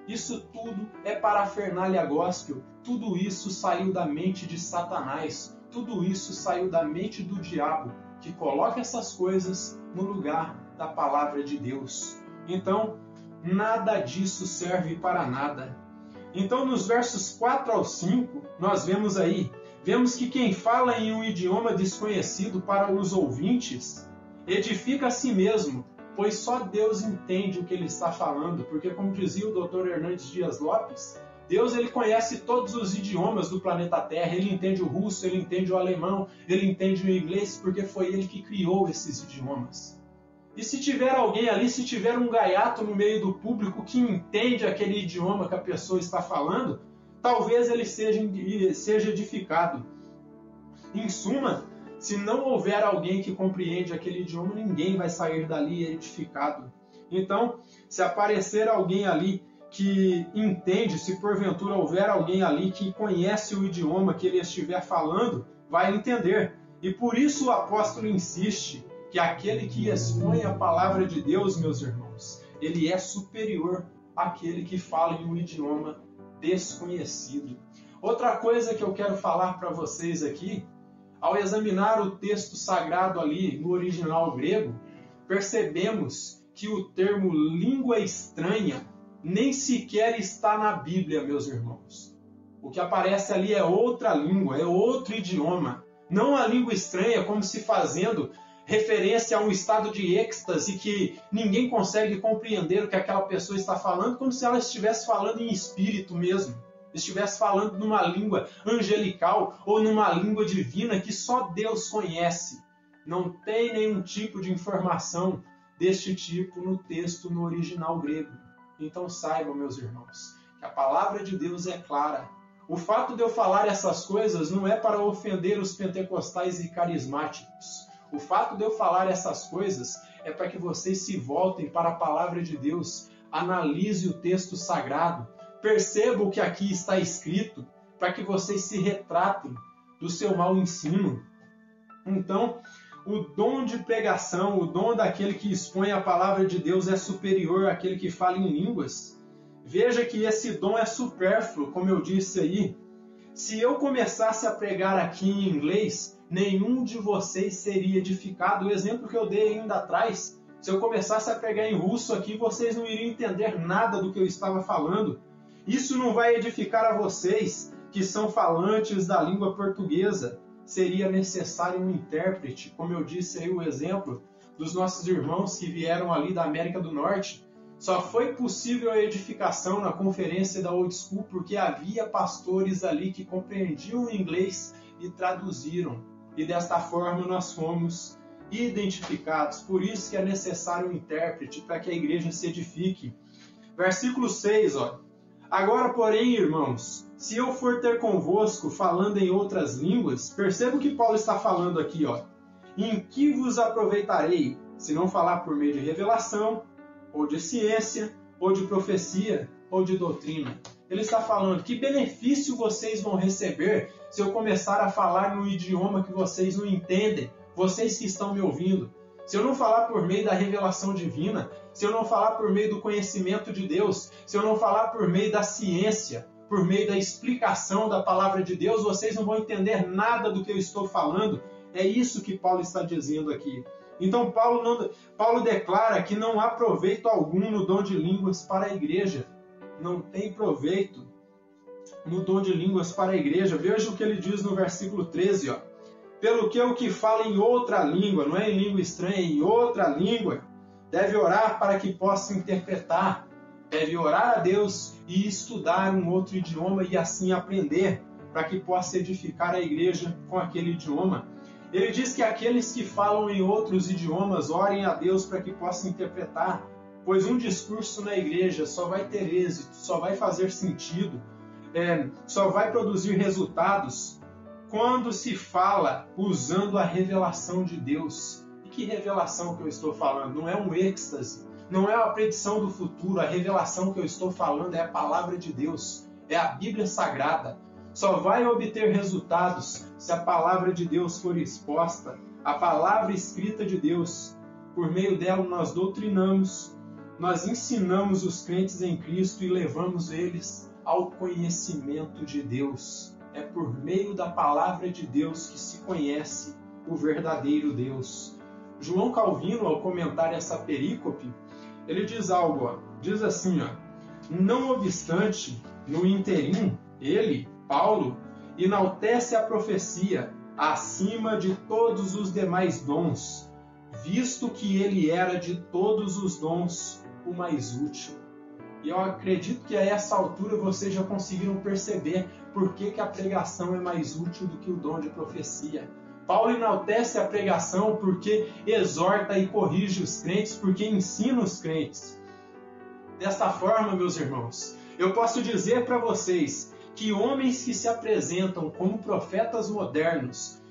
Speaker 1: Isso tudo é parafernália gospel. Tudo isso saiu da mente de Satanás. Tudo isso saiu da mente do diabo, que coloca essas coisas no lugar da palavra de Deus. Então, nada disso serve para nada. Então, nos versos 4 ao 5, nós vemos que quem fala em um idioma desconhecido para os ouvintes, edifica a si mesmo, pois só Deus entende o que ele está falando, porque como dizia o Dr. Hernandes Dias Lopes, Deus ele conhece todos os idiomas do planeta Terra, ele entende o russo, ele entende o alemão, ele entende o inglês, porque foi ele que criou esses idiomas. E se tiver alguém ali, se tiver um gaiato no meio do público que entende aquele idioma que a pessoa está falando, talvez ele seja edificado. Em suma, se não houver alguém que compreende aquele idioma, ninguém vai sair dali edificado. Então, se aparecer alguém ali que entende, se porventura houver alguém ali que conhece o idioma que ele estiver falando, vai entender. E por isso o apóstolo insiste que aquele que expõe a palavra de Deus, meus irmãos, ele é superior àquele que fala em um idioma desconhecido. Outra coisa que eu quero falar para vocês aqui, ao examinar o texto sagrado ali no original grego, percebemos que o termo língua estranha nem sequer está na Bíblia, meus irmãos. O que aparece ali é outra língua, é outro idioma. Não a língua estranha, como se fazendo referência a um estado de êxtase que ninguém consegue compreender o que aquela pessoa está falando, como se ela estivesse falando em espírito mesmo, estivesse falando numa língua angelical ou numa língua divina que só Deus conhece. Não tem nenhum tipo de informação deste tipo no texto no original grego. Então saibam, meus irmãos, que a palavra de Deus é clara. O fato de eu falar essas coisas não é para ofender os pentecostais e carismáticos. O fato de eu falar essas coisas é para que vocês se voltem para a palavra de Deus, analise o texto sagrado, perceba o que aqui está escrito, para que vocês se retratem do seu mau ensino. Então, o dom de pregação, o dom daquele que expõe a palavra de Deus é superior àquele que fala em línguas. Veja que esse dom é supérfluo, como eu disse aí. Se eu começasse a pregar aqui em inglês, nenhum de vocês seria edificado. O exemplo que eu dei ainda atrás, se eu começasse a pregar em russo aqui, vocês não iriam entender nada do que eu estava falando. Isso não vai edificar a vocês, que são falantes da língua portuguesa. Seria necessário um intérprete, como eu disse aí o exemplo dos nossos irmãos que vieram ali da América do Norte. Só foi possível a edificação na conferência da Old School porque havia pastores ali que compreendiam o inglês e traduziram. E desta forma nós fomos identificados. Por isso que é necessário um intérprete para que a igreja se edifique. Versículo 6, ó. Agora, porém, irmãos, se eu for ter convosco falando em outras línguas, perceba o que Paulo está falando aqui, ó. Em que vos aproveitarei, se não falar por meio de revelação, ou de ciência, ou de profecia, ou de doutrina? Ele está falando, que benefício vocês vão receber se eu começar a falar no idioma que vocês não entendem, vocês que estão me ouvindo? Se eu não falar por meio da revelação divina, se eu não falar por meio do conhecimento de Deus, se eu não falar por meio da ciência, por meio da explicação da palavra de Deus, vocês não vão entender nada do que eu estou falando. É isso que Paulo está dizendo aqui. Então Paulo declara que não há proveito algum no dom de línguas para a igreja. Não tem proveito no dom de línguas para a igreja. Veja o que ele diz no versículo 13, ó. Pelo que o que fala em outra língua, não é em língua estranha, é em outra língua, deve orar para que possa interpretar. Deve orar a Deus e estudar um outro idioma e assim aprender, para que possa edificar a igreja com aquele idioma. Ele diz que aqueles que falam em outros idiomas orem a Deus para que possa interpretar, pois um discurso na igreja só vai ter êxito, só vai fazer sentido, só vai produzir resultados quando se fala usando a revelação de Deus. E que revelação que eu estou falando? Não é um êxtase, não é a predição do futuro. A revelação que eu estou falando é a palavra de Deus, é a Bíblia Sagrada. Só vai obter resultados se a palavra de Deus for exposta, a palavra escrita de Deus. Por meio dela nós doutrinamos, nós ensinamos os crentes em Cristo e levamos eles ao conhecimento de Deus. É por meio da palavra de Deus que se conhece o verdadeiro Deus. João Calvino, ao comentar essa perícope, ele diz algo, ó. Diz assim, ó, não obstante, no interim, ele, Paulo, enaltece a profecia acima de todos os demais dons, visto que ele era de todos os dons o mais útil. E eu acredito que a essa altura vocês já conseguiram perceber por que a pregação é mais útil do que o dom de profecia. Paulo enaltece a pregação porque exorta e corrige os crentes, porque ensina os crentes. Desta forma, meus irmãos, eu posso dizer para vocês que homens que se apresentam como profetas modernos,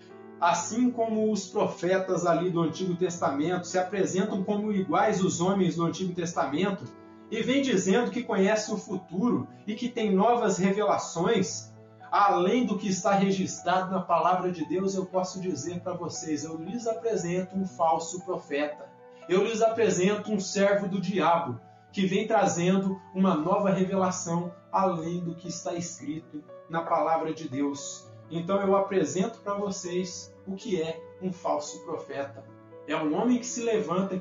Speaker 1: assim como os profetas ali do Antigo Testamento se apresentam como iguais os homens do Antigo Testamento e vem dizendo que conhece o futuro e que tem novas revelações, além do que está registrado na palavra de Deus, eu posso dizer para vocês, eu lhes apresento um falso profeta. Eu lhes apresento um servo do diabo, que vem trazendo uma nova revelação, além do que está escrito na palavra de Deus. Então eu apresento para vocês o que é um falso profeta. É um homem que se levanta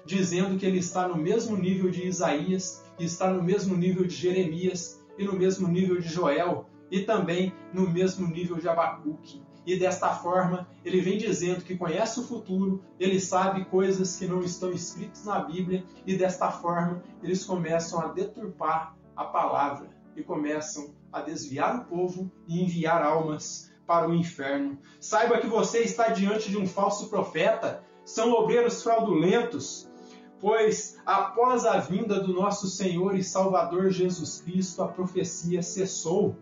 Speaker 1: dizendo que ele está no mesmo nível de Isaías, que está no mesmo nível de Jeremias e no mesmo nível de Joel, e também no mesmo nível de Abacuque. E desta forma, ele vem dizendo que conhece o futuro, ele sabe coisas que não estão escritas na Bíblia, e desta forma eles começam a deturpar a palavra e começam a desviar o povo e enviar almas para o inferno. Saiba que você está diante de um falso profeta, são obreiros fraudulentos, pois após a vinda do nosso Senhor e Salvador Jesus Cristo, a profecia cessou.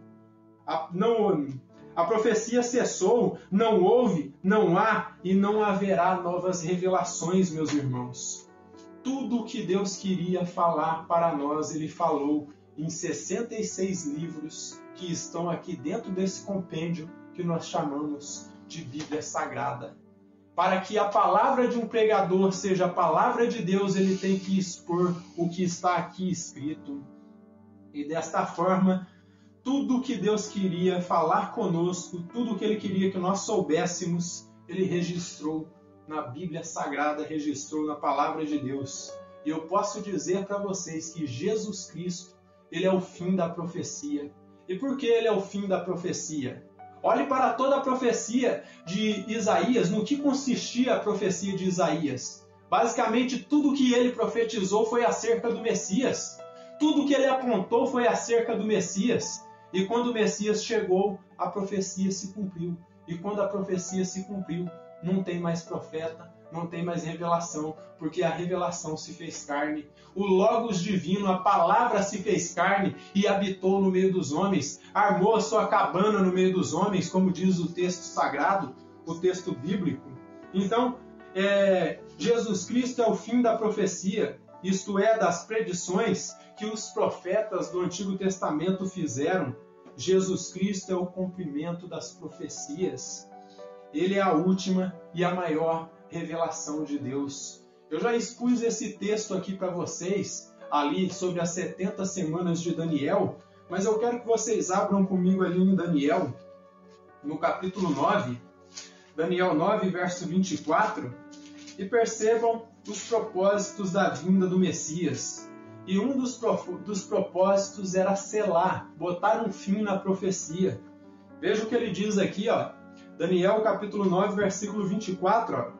Speaker 1: A profecia cessou, não houve, não há e não haverá novas revelações, meus irmãos. Tudo o que Deus queria falar para nós, Ele falou em 66 livros que estão aqui dentro desse compêndio que nós chamamos de Bíblia Sagrada. Para que a palavra de um pregador seja a palavra de Deus, ele tem que expor o que está aqui escrito. E desta forma, tudo o que Deus queria falar conosco, tudo o que Ele queria que nós soubéssemos, Ele registrou na Bíblia Sagrada, registrou na Palavra de Deus. E eu posso dizer para vocês que Jesus Cristo, Ele é o fim da profecia. E por que Ele é o fim da profecia? Olhe para toda a profecia de Isaías, no que consistia a profecia de Isaías. Basicamente, tudo o que ele profetizou foi acerca do Messias. Tudo o que ele apontou foi acerca do Messias. E quando o Messias chegou, a profecia se cumpriu. E quando a profecia se cumpriu, não tem mais profeta, não tem mais revelação, porque a revelação se fez carne. O Logos divino, a palavra se fez carne e habitou no meio dos homens, armou a sua cabana no meio dos homens, como diz o texto sagrado, o texto bíblico. Então, Jesus Cristo é o fim da profecia, isto é, das predições que os profetas do Antigo Testamento fizeram. Jesus Cristo é o cumprimento das profecias. Ele é a última e a maior revelação de Deus. Eu já expus esse texto aqui para vocês, ali sobre as 70 semanas de Daniel, mas eu quero que vocês abram comigo ali em Daniel, no capítulo 9, Daniel 9, verso 24, e percebam os propósitos da vinda do Messias. E um dos propósitos era selar, botar um fim na profecia. Veja o que ele diz aqui, ó, Daniel capítulo 9, versículo 24, ó.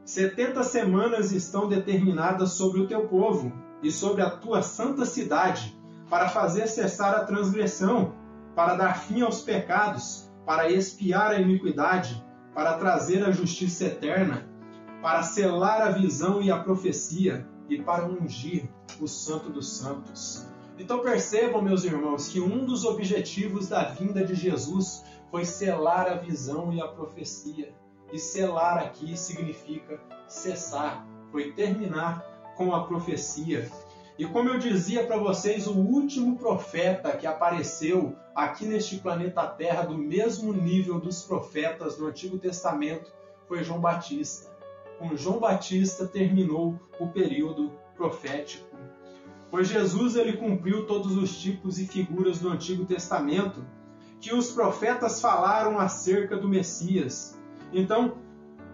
Speaker 1: 70 semanas estão determinadas sobre o teu povo e sobre a tua santa cidade, para fazer cessar a transgressão, para dar fim aos pecados, para expiar a iniquidade, para trazer a justiça eterna, para selar a visão e a profecia, e para ungir o Santo dos Santos. Então percebam, meus irmãos, que um dos objetivos da vinda de Jesus foi selar a visão e a profecia. E selar aqui significa cessar, foi terminar com a profecia. E como eu dizia para vocês, o último profeta que apareceu aqui neste planeta Terra, do mesmo nível dos profetas do Antigo Testamento, foi João Batista. Com João Batista terminou o período profético. Pois Jesus ele cumpriu todos os tipos e figuras do Antigo Testamento que os profetas falaram acerca do Messias. Então,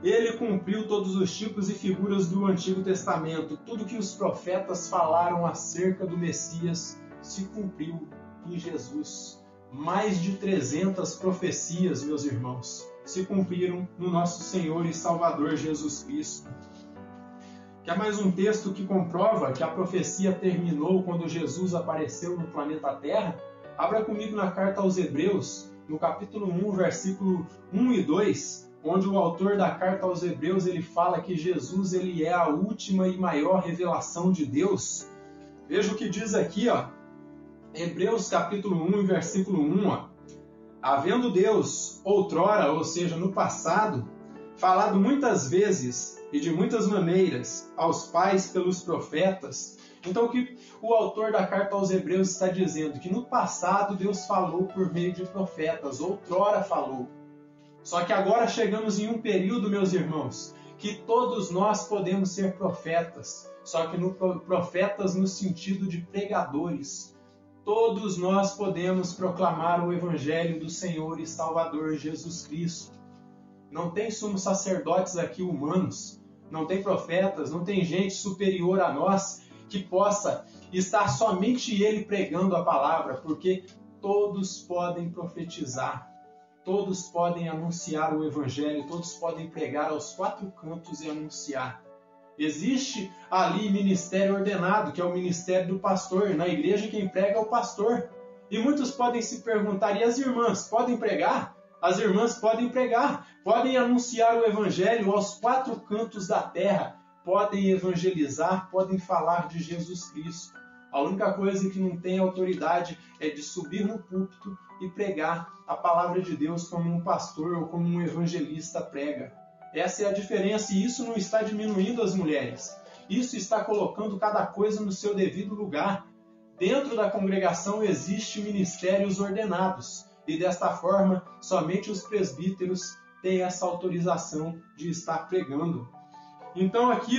Speaker 1: ele cumpriu todos os tipos e figuras do Antigo Testamento. Tudo que os profetas falaram acerca do Messias se cumpriu em Jesus. Mais de 300 profecias, meus irmãos, se cumpriram no nosso Senhor e Salvador Jesus Cristo. Quer mais um texto que comprova que a profecia terminou quando Jesus apareceu no planeta Terra? Abra comigo na carta aos Hebreus, no capítulo 1, versículo 1 e 2, onde o autor da carta aos Hebreus ele fala que Jesus ele é a última e maior revelação de Deus. Veja o que diz aqui, ó, Hebreus capítulo 1, versículo 1, ó. Havendo Deus outrora, ou seja, no passado, falado muitas vezes e de muitas maneiras aos pais pelos profetas. Então o que o autor da carta aos Hebreus está dizendo? Que no passado Deus falou por meio de profetas, outrora falou. Só que agora chegamos em um período, meus irmãos, que todos nós podemos ser profetas, só que profetas no sentido de pregadores. Todos nós podemos proclamar o Evangelho do Senhor e Salvador Jesus Cristo. Não tem sumos sacerdotes aqui humanos, não tem profetas, não tem gente superior a nós que possa estar somente ele pregando a palavra, porque todos podem profetizar. Todos podem anunciar o Evangelho, todos podem pregar aos quatro cantos e anunciar. Existe ali ministério ordenado, que é o ministério do pastor. Na igreja quem prega é o pastor. E muitos podem se perguntar, e as irmãs podem pregar? As irmãs podem pregar, podem anunciar o evangelho aos 4 cantos da terra, podem evangelizar, podem falar de Jesus Cristo. A única coisa que não tem autoridade é de subir no púlpito e pregar a palavra de Deus como um pastor ou como um evangelista prega. Essa é a diferença, e isso não está diminuindo as mulheres. Isso está colocando cada coisa no seu devido lugar. Dentro da congregação existem ministérios ordenados, e desta forma, somente os presbíteros têm essa autorização de estar pregando. Então aqui,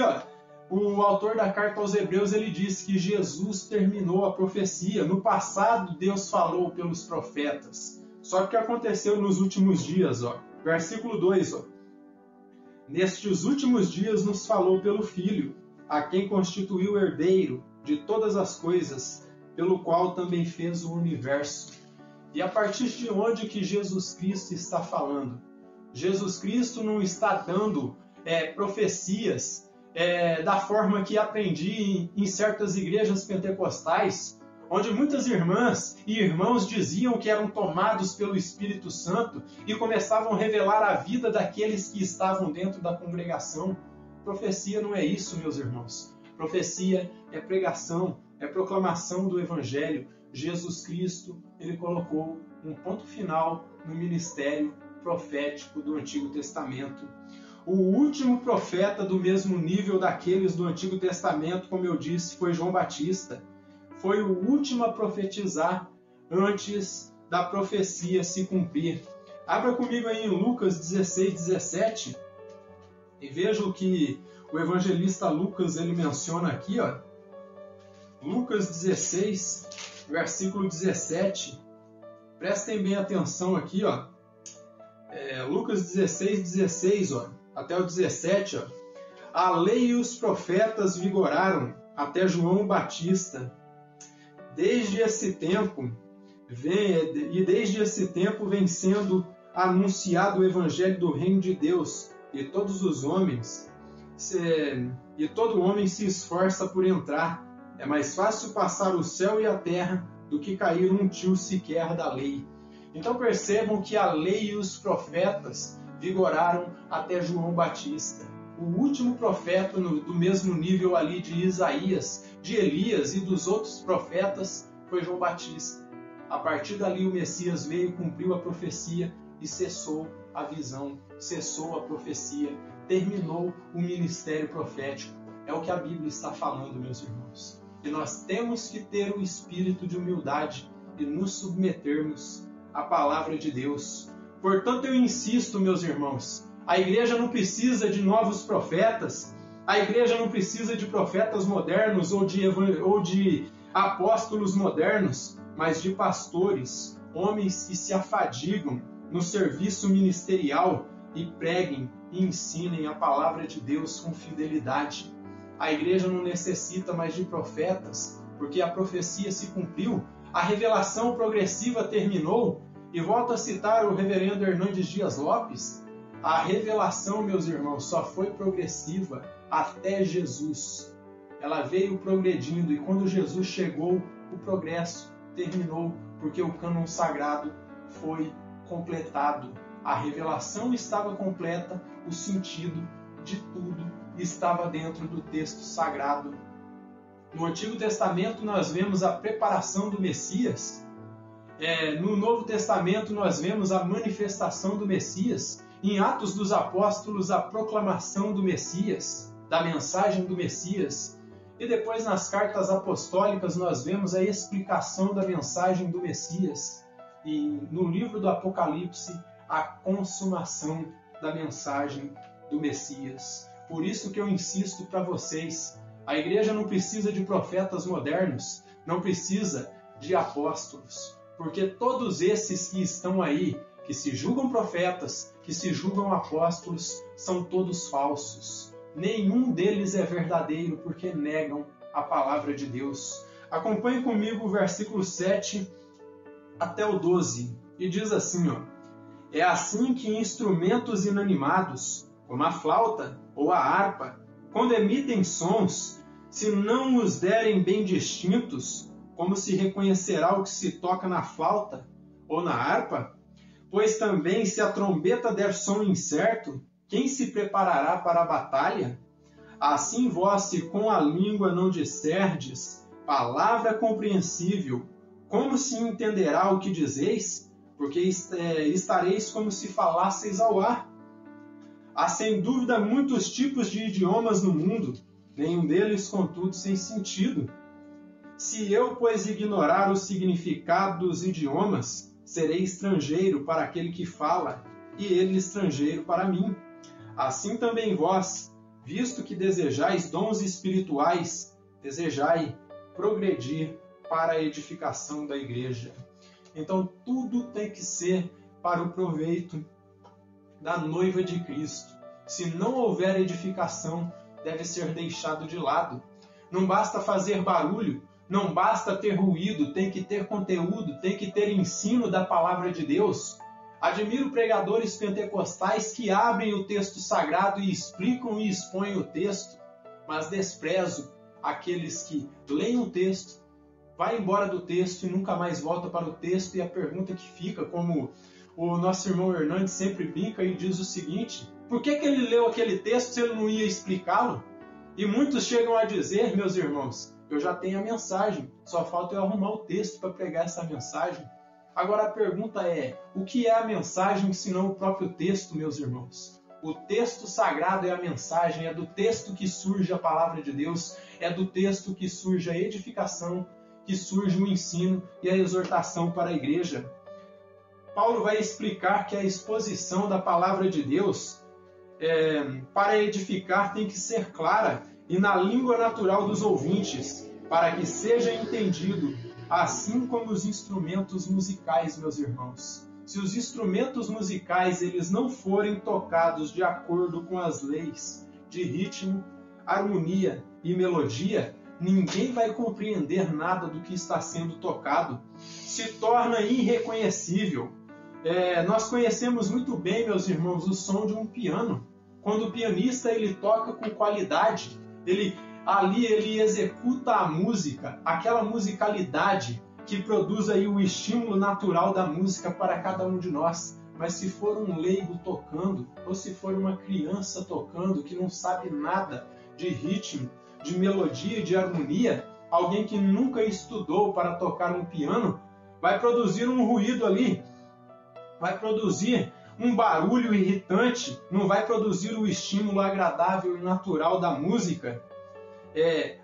Speaker 1: o autor da carta aos Hebreus, ele diz que Jesus terminou a profecia. No passado, Deus falou pelos profetas. Só que o que aconteceu nos últimos dias, versículo 2, nestes últimos dias nos falou pelo Filho, a quem constituiu herdeiro de todas as coisas, pelo qual também fez o universo. E a partir de onde que Jesus Cristo está falando? Jesus Cristo não está dando profecias da forma que aprendi em certas igrejas pentecostais, onde muitas irmãs e irmãos diziam que eram tomados pelo Espírito Santo e começavam a revelar a vida daqueles que estavam dentro da congregação. Profecia não é isso, meus irmãos. Profecia é pregação, é proclamação do Evangelho. Jesus Cristo, ele colocou um ponto final no ministério profético do Antigo Testamento. O último profeta do mesmo nível daqueles do Antigo Testamento, como eu disse, foi João Batista. Foi o último a profetizar antes da profecia se cumprir. Abra comigo aí em Lucas 16, 17 e veja o que o evangelista Lucas ele menciona aqui. Lucas 16, versículo 17. Prestem bem atenção aqui. Lucas 16, 16, até o 17. A lei e os profetas vigoraram até João Batista. Desde esse tempo vem sendo anunciado o evangelho do reino de Deus, e todo homem se esforça por entrar. É mais fácil passar o céu e a terra do que cair um tio sequer da lei. Então percebam que a lei e os profetas vigoraram até João Batista. O último profeta do mesmo nível ali de Isaías, de Elias e dos outros profetas foi João Batista. A partir dali o Messias veio, cumpriu a profecia e cessou a visão, cessou a profecia, terminou o ministério profético. É o que a Bíblia está falando, meus irmãos. E nós temos que ter o espírito de humildade e nos submetermos à palavra de Deus. Portanto, eu insisto, meus irmãos, a igreja não precisa de novos profetas, a igreja não precisa de profetas modernos ou de apóstolos modernos, mas de pastores, homens que se afadigam no serviço ministerial e preguem e ensinem a palavra de Deus com fidelidade. A igreja não necessita mais de profetas, porque a profecia se cumpriu, a revelação progressiva terminou. E volto a citar o reverendo Hernandes Dias Lopes, a revelação, meus irmãos, só foi progressiva até Jesus. Ela veio progredindo e quando Jesus chegou, o progresso terminou, porque o cânon sagrado foi completado. A revelação estava completa, o sentido de tudo estava dentro do texto sagrado. No Antigo Testamento nós vemos a preparação do Messias. No Novo Testamento nós vemos a manifestação do Messias. Em Atos dos Apóstolos, a proclamação do Messias, da mensagem do Messias. E depois nas cartas apostólicas nós vemos a explicação da mensagem do Messias. E no livro do Apocalipse, a consumação da mensagem do Messias. Por isso que eu insisto para vocês, a igreja não precisa de profetas modernos, não precisa de apóstolos, porque todos esses que estão aí, que se julgam profetas, que se julgam apóstolos, são todos falsos. Nenhum deles é verdadeiro, porque negam a palavra de Deus. Acompanhe comigo o versículo 7 até o 12, e diz assim, é assim que instrumentos inanimados, como a flauta ou a harpa, quando emitem sons, se não os derem bem distintos, como se reconhecerá o que se toca na flauta ou na harpa? Pois também se a trombeta der som incerto, quem se preparará para a batalha? Assim vós, se com a língua não disserdes palavra compreensível, como se entenderá o que dizeis? Porque estareis como se falasseis ao ar. Há sem dúvida muitos tipos de idiomas no mundo, nenhum deles, contudo, sem sentido. Se eu, pois, ignorar o significado dos idiomas, serei estrangeiro para aquele que fala, e ele estrangeiro para mim. Assim também vós, visto que desejais dons espirituais, desejai progredir para a edificação da igreja. Então, tudo tem que ser para o proveito da noiva de Cristo. Se não houver edificação, deve ser deixado de lado. Não basta fazer barulho, não basta ter ruído, tem que ter conteúdo, tem que ter ensino da palavra de Deus. Admiro pregadores pentecostais que abrem o texto sagrado e explicam e expõem o texto, mas desprezo aqueles que leem o texto, vai embora do texto e nunca mais volta para o texto, e a pergunta que fica, como o nosso irmão Hernandes sempre brinca e diz o seguinte: por que ele leu aquele texto se ele não ia explicá-lo? E muitos chegam a dizer, meus irmãos, eu já tenho a mensagem, só falta eu arrumar o texto para pregar essa mensagem. Agora a pergunta é, o que é a mensagem senão o próprio texto, meus irmãos? O texto sagrado é a mensagem, é do texto que surge a palavra de Deus, é do texto que surge a edificação, que surge o ensino e a exortação para a igreja. Paulo vai explicar que a exposição da palavra de Deus para edificar tem que ser clara e na língua natural dos ouvintes, para que seja entendido, assim como os instrumentos musicais, meus irmãos. Se os instrumentos musicais eles não forem tocados de acordo com as leis de ritmo, harmonia e melodia, ninguém vai compreender nada do que está sendo tocado. Se torna irreconhecível. Nós conhecemos muito bem, meus irmãos, o som de um piano. Quando o pianista ele toca com qualidade, ele executa a música, aquela musicalidade que produz aí o estímulo natural da música para cada um de nós. Mas se for um leigo tocando, ou se for uma criança tocando que não sabe nada de ritmo, de melodia e de harmonia, alguém que nunca estudou para tocar um piano, vai produzir um ruído ali, vai produzir um barulho irritante, não vai produzir o estímulo agradável e natural da música.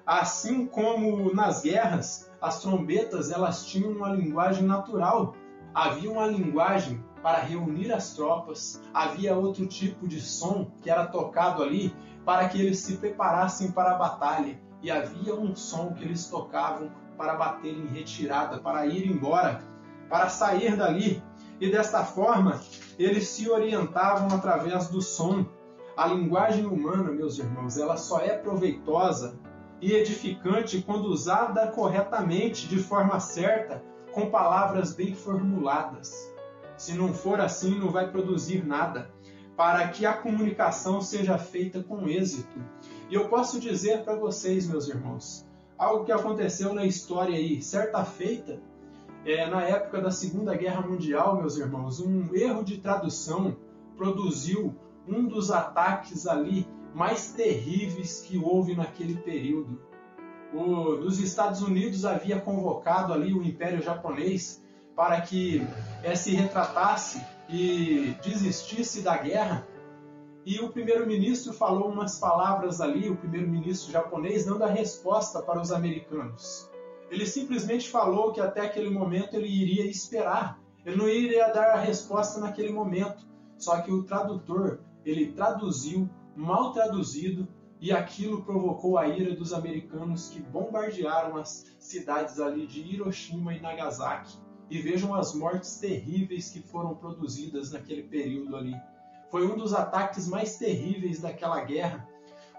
Speaker 1: Assim como nas guerras, as trombetas elas tinham uma linguagem natural. Havia uma linguagem para reunir as tropas, havia outro tipo de som que era tocado ali para que eles se preparassem para a batalha. E havia um som que eles tocavam para bater em retirada, para ir embora, para sair dali. E desta forma, eles se orientavam através do som. A linguagem humana, meus irmãos, ela só é proveitosa e edificante quando usada corretamente, de forma certa, com palavras bem formuladas. Se não for assim, não vai produzir nada, para que a comunicação seja feita com êxito. E eu posso dizer para vocês, meus irmãos, algo que aconteceu na história aí, certa feita, na época da Segunda Guerra Mundial, meus irmãos, um erro de tradução produziu um dos ataques ali mais terríveis que houve naquele período. Dos Estados Unidos havia convocado ali o Império Japonês para que se retratasse e desistisse da guerra. E o primeiro-ministro falou umas palavras ali, o primeiro-ministro japonês, dando a resposta para os americanos. Ele simplesmente falou que até aquele momento ele iria esperar. Ele não iria dar a resposta naquele momento. Só que o tradutor, ele traduziu, mal traduzido, e aquilo provocou a ira dos americanos que bombardearam as cidades ali de Hiroshima e Nagasaki. E vejam as mortes terríveis que foram produzidas naquele período ali. Foi um dos ataques mais terríveis daquela guerra.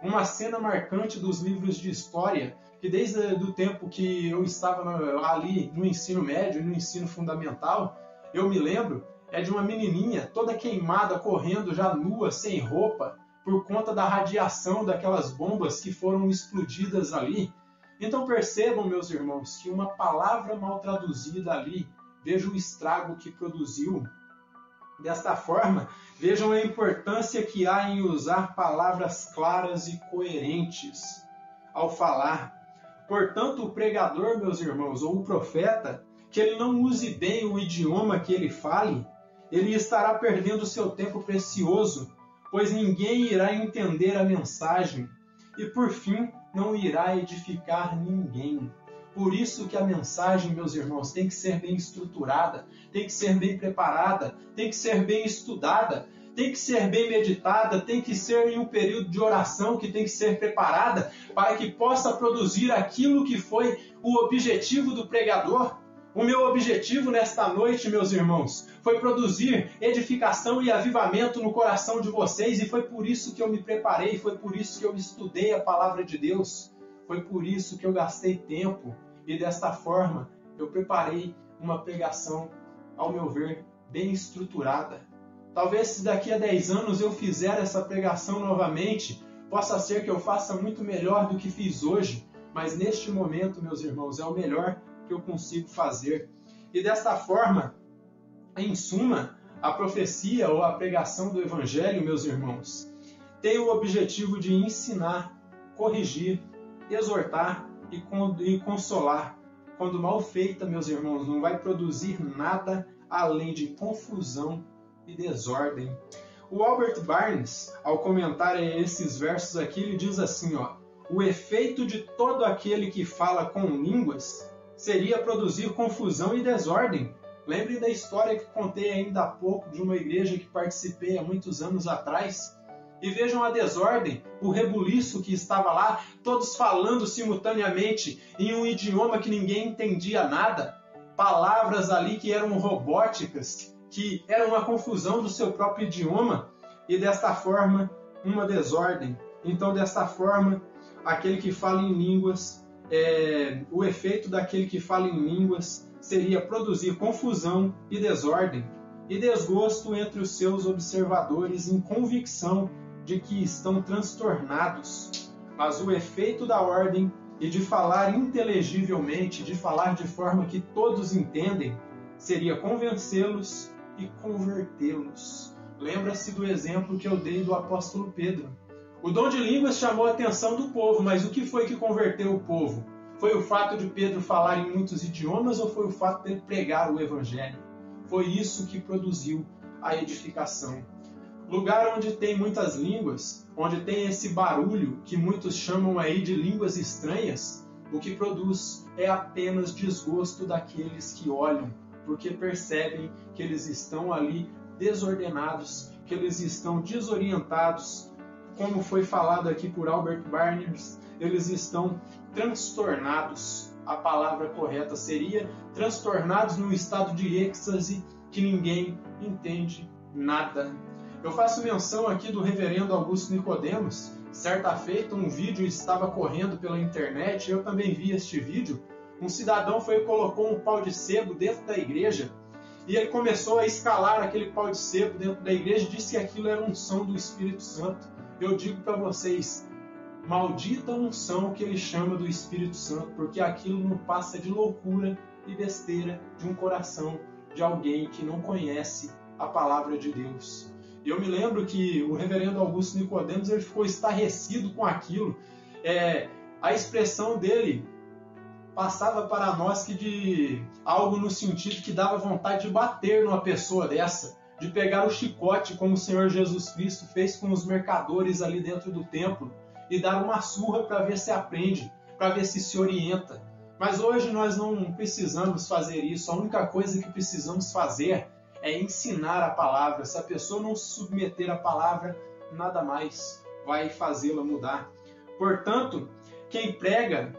Speaker 1: Uma cena marcante dos livros de história, que desde o tempo que eu estava ali no ensino médio, no ensino fundamental, eu me lembro, de uma menininha toda queimada, correndo já nua, sem roupa, por conta da radiação daquelas bombas que foram explodidas ali. Então percebam, meus irmãos, que uma palavra mal traduzida ali, veja o estrago que produziu. Desta forma, vejam a importância que há em usar palavras claras e coerentes ao falar. Portanto, o pregador, meus irmãos, ou o profeta, que ele não use bem o idioma que ele fale, ele estará perdendo seu tempo precioso, pois ninguém irá entender a mensagem e, por fim, não irá edificar ninguém. Por isso que a mensagem, meus irmãos, tem que ser bem estruturada, tem que ser bem preparada, tem que ser bem estudada, tem que ser bem meditada, tem que ser em um período de oração que tem que ser preparada para que possa produzir aquilo que foi o objetivo do pregador. O meu objetivo nesta noite, meus irmãos, foi produzir edificação e avivamento no coração de vocês, e foi por isso que eu me preparei, foi por isso que eu estudei a palavra de Deus, foi por isso que eu gastei tempo, e desta forma eu preparei uma pregação, ao meu ver, bem estruturada. Talvez se daqui a 10 anos eu fizer essa pregação novamente, possa ser que eu faça muito melhor do que fiz hoje, mas neste momento, meus irmãos, é o melhor que eu consigo fazer. E desta forma, em suma, a profecia ou a pregação do Evangelho, meus irmãos, tem o objetivo de ensinar, corrigir, exortar e consolar. Quando mal feita, meus irmãos, não vai produzir nada além de confusão e desordem. O Albert Barnes, ao comentar esses versos aqui, ele diz assim, o efeito de todo aquele que fala com línguas seria produzir confusão e desordem. Lembre da história que contei ainda há pouco de uma igreja que participei há muitos anos atrás. E vejam a desordem, o rebuliço que estava lá, todos falando simultaneamente em um idioma que ninguém entendia nada. Palavras ali que eram robóticas, que eram uma confusão do seu próprio idioma. E desta forma, uma desordem. Então, desta forma, aquele que fala em línguas, o efeito daquele que fala em línguas seria produzir confusão e desordem, e desgosto entre os seus observadores em convicção de que estão transtornados. Mas o efeito da ordem e de falar inteligivelmente, de falar de forma que todos entendem, seria convencê-los e convertê-los. Lembra-se do exemplo que eu dei do apóstolo Pedro. O dom de línguas chamou a atenção do povo, mas o que foi que converteu o povo? Foi o fato de Pedro falar em muitos idiomas ou foi o fato de ele pregar o Evangelho? Foi isso que produziu a edificação. Lugar onde tem muitas línguas, onde tem esse barulho que muitos chamam aí de línguas estranhas, o que produz é apenas desgosto daqueles que olham, porque percebem que eles estão ali desordenados, que eles estão desorientados. Como foi falado aqui por Albert Barnes, eles estão transtornados. A palavra correta seria transtornados num estado de êxtase que ninguém entende nada. Eu faço menção aqui do reverendo Augusto Nicodemos. Certa feita, um vídeo estava correndo pela internet, eu também vi este vídeo. Um cidadão foi e colocou um pau de sebo dentro da igreja, e ele começou a escalar aquele pau de sebo dentro da igreja e disse que aquilo era unção do Espírito Santo. Eu digo para vocês, maldita unção que ele chama do Espírito Santo, porque aquilo não passa de loucura e besteira de um coração de alguém que não conhece a palavra de Deus. E eu me lembro que o reverendo Augusto Nicodemos ele ficou estarrecido com aquilo. A expressão dele passava para nós que de algo no sentido que dava vontade de bater numa pessoa dessa, de pegar o chicote, como o Senhor Jesus Cristo fez com os mercadores ali dentro do templo, e dar uma surra para ver se aprende, para ver se orienta. Mas hoje nós não precisamos fazer isso. A única coisa que precisamos fazer é ensinar a palavra. Se a pessoa não se submeter à palavra, nada mais vai fazê-la mudar. Portanto, quem prega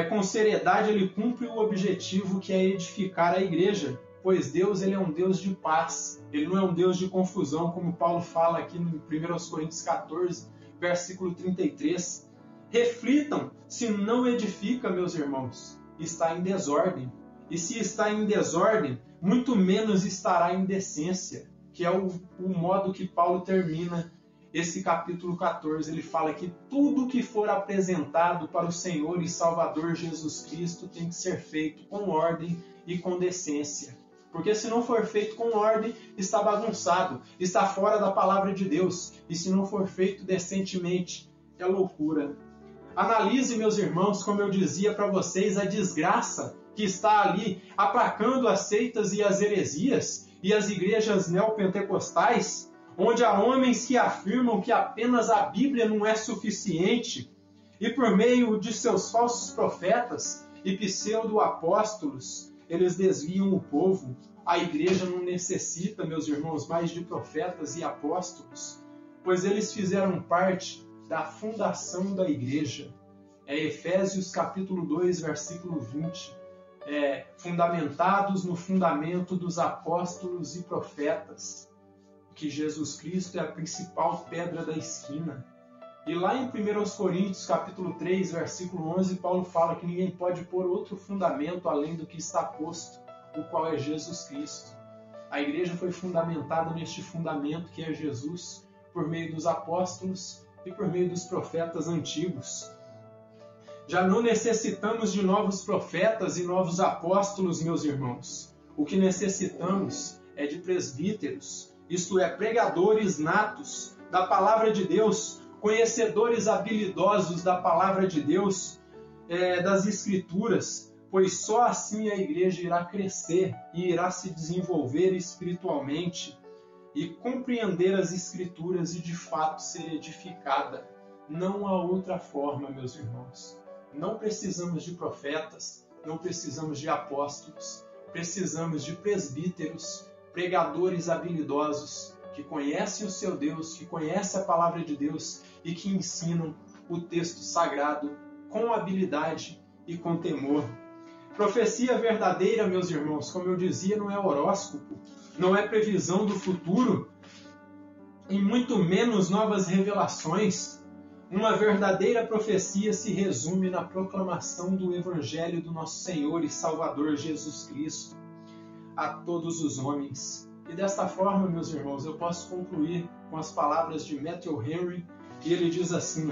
Speaker 1: com seriedade, ele cumpre o objetivo que é edificar a igreja, pois Deus ele é um Deus de paz, ele não é um Deus de confusão, como Paulo fala aqui no 1 Coríntios 14, versículo 33. Reflitam, se não edifica, meus irmãos, está em desordem. E se está em desordem, muito menos estará em decência, que é o modo que Paulo termina esse capítulo 14. Ele fala que tudo que for apresentado para o Senhor e Salvador Jesus Cristo tem que ser feito com ordem e com decência. Porque se não for feito com ordem, está bagunçado, está fora da palavra de Deus. E se não for feito decentemente, é loucura. Analise, meus irmãos, como eu dizia para vocês, a desgraça que está ali aplacando as seitas e as heresias e as igrejas neopentecostais, onde há homens que afirmam que apenas a Bíblia não é suficiente e por meio de seus falsos profetas e pseudo-apóstolos, eles desviam o povo. A igreja não necessita, meus irmãos, mais de profetas e apóstolos, pois eles fizeram parte da fundação da igreja. É Efésios capítulo 2, versículo 20. Fundamentados no fundamento dos apóstolos e profetas, que Jesus Cristo é a principal pedra da esquina. E lá em 1 Coríntios capítulo 3, versículo 11, Paulo fala que ninguém pode pôr outro fundamento além do que está posto, o qual é Jesus Cristo. A igreja foi fundamentada neste fundamento que é Jesus, por meio dos apóstolos e por meio dos profetas antigos. Já não necessitamos de novos profetas e novos apóstolos, meus irmãos. O que necessitamos é de presbíteros, isto é, pregadores natos da palavra de Deus, conhecedores habilidosos da palavra de Deus, das Escrituras, pois só assim a igreja irá crescer e irá se desenvolver espiritualmente e compreender as Escrituras e de fato ser edificada. Não há outra forma, meus irmãos. Não precisamos de profetas, não precisamos de apóstolos, precisamos de presbíteros, pregadores habilidosos, que conhecem o seu Deus, que conhecem a palavra de Deus e que ensinam o texto sagrado com habilidade e com temor. Profecia verdadeira, meus irmãos, como eu dizia, não é horóscopo, não é previsão do futuro e muito menos novas revelações. Uma verdadeira profecia se resume na proclamação do Evangelho do nosso Senhor e Salvador Jesus Cristo a todos os homens. E desta forma, meus irmãos, eu posso concluir com as palavras de Matthew Henry, que ele diz assim,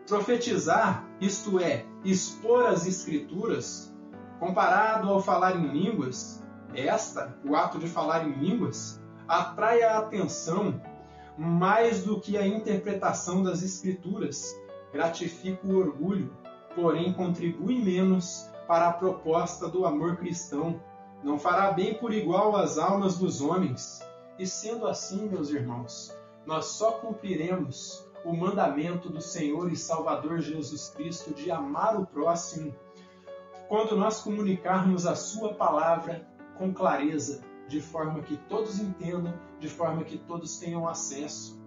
Speaker 1: profetizar, isto é, expor as Escrituras, comparado ao falar em línguas, o ato de falar em línguas, atrai a atenção mais do que a interpretação das Escrituras, gratifica o orgulho, porém contribui menos para a proposta do amor cristão, não fará bem por igual às almas dos homens. E sendo assim, meus irmãos, nós só cumpriremos o mandamento do Senhor e Salvador Jesus Cristo de amar o próximo quando nós comunicarmos a sua palavra com clareza, de forma que todos entendam, de forma que todos tenham acesso.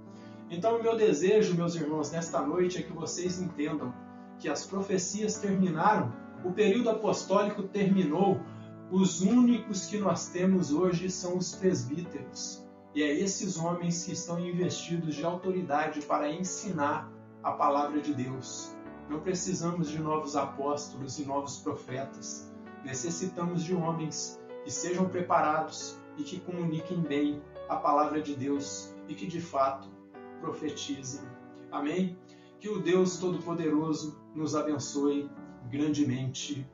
Speaker 1: Então, o meu desejo, meus irmãos, nesta noite é que vocês entendam que as profecias terminaram, o período apostólico terminou, os únicos que nós temos hoje são os presbíteros. E é esses homens que estão investidos de autoridade para ensinar a palavra de Deus. Não precisamos de novos apóstolos e novos profetas. Necessitamos de homens que sejam preparados e que comuniquem bem a palavra de Deus e que, de fato, profetizem. Amém? Que o Deus Todo-Poderoso nos abençoe grandemente.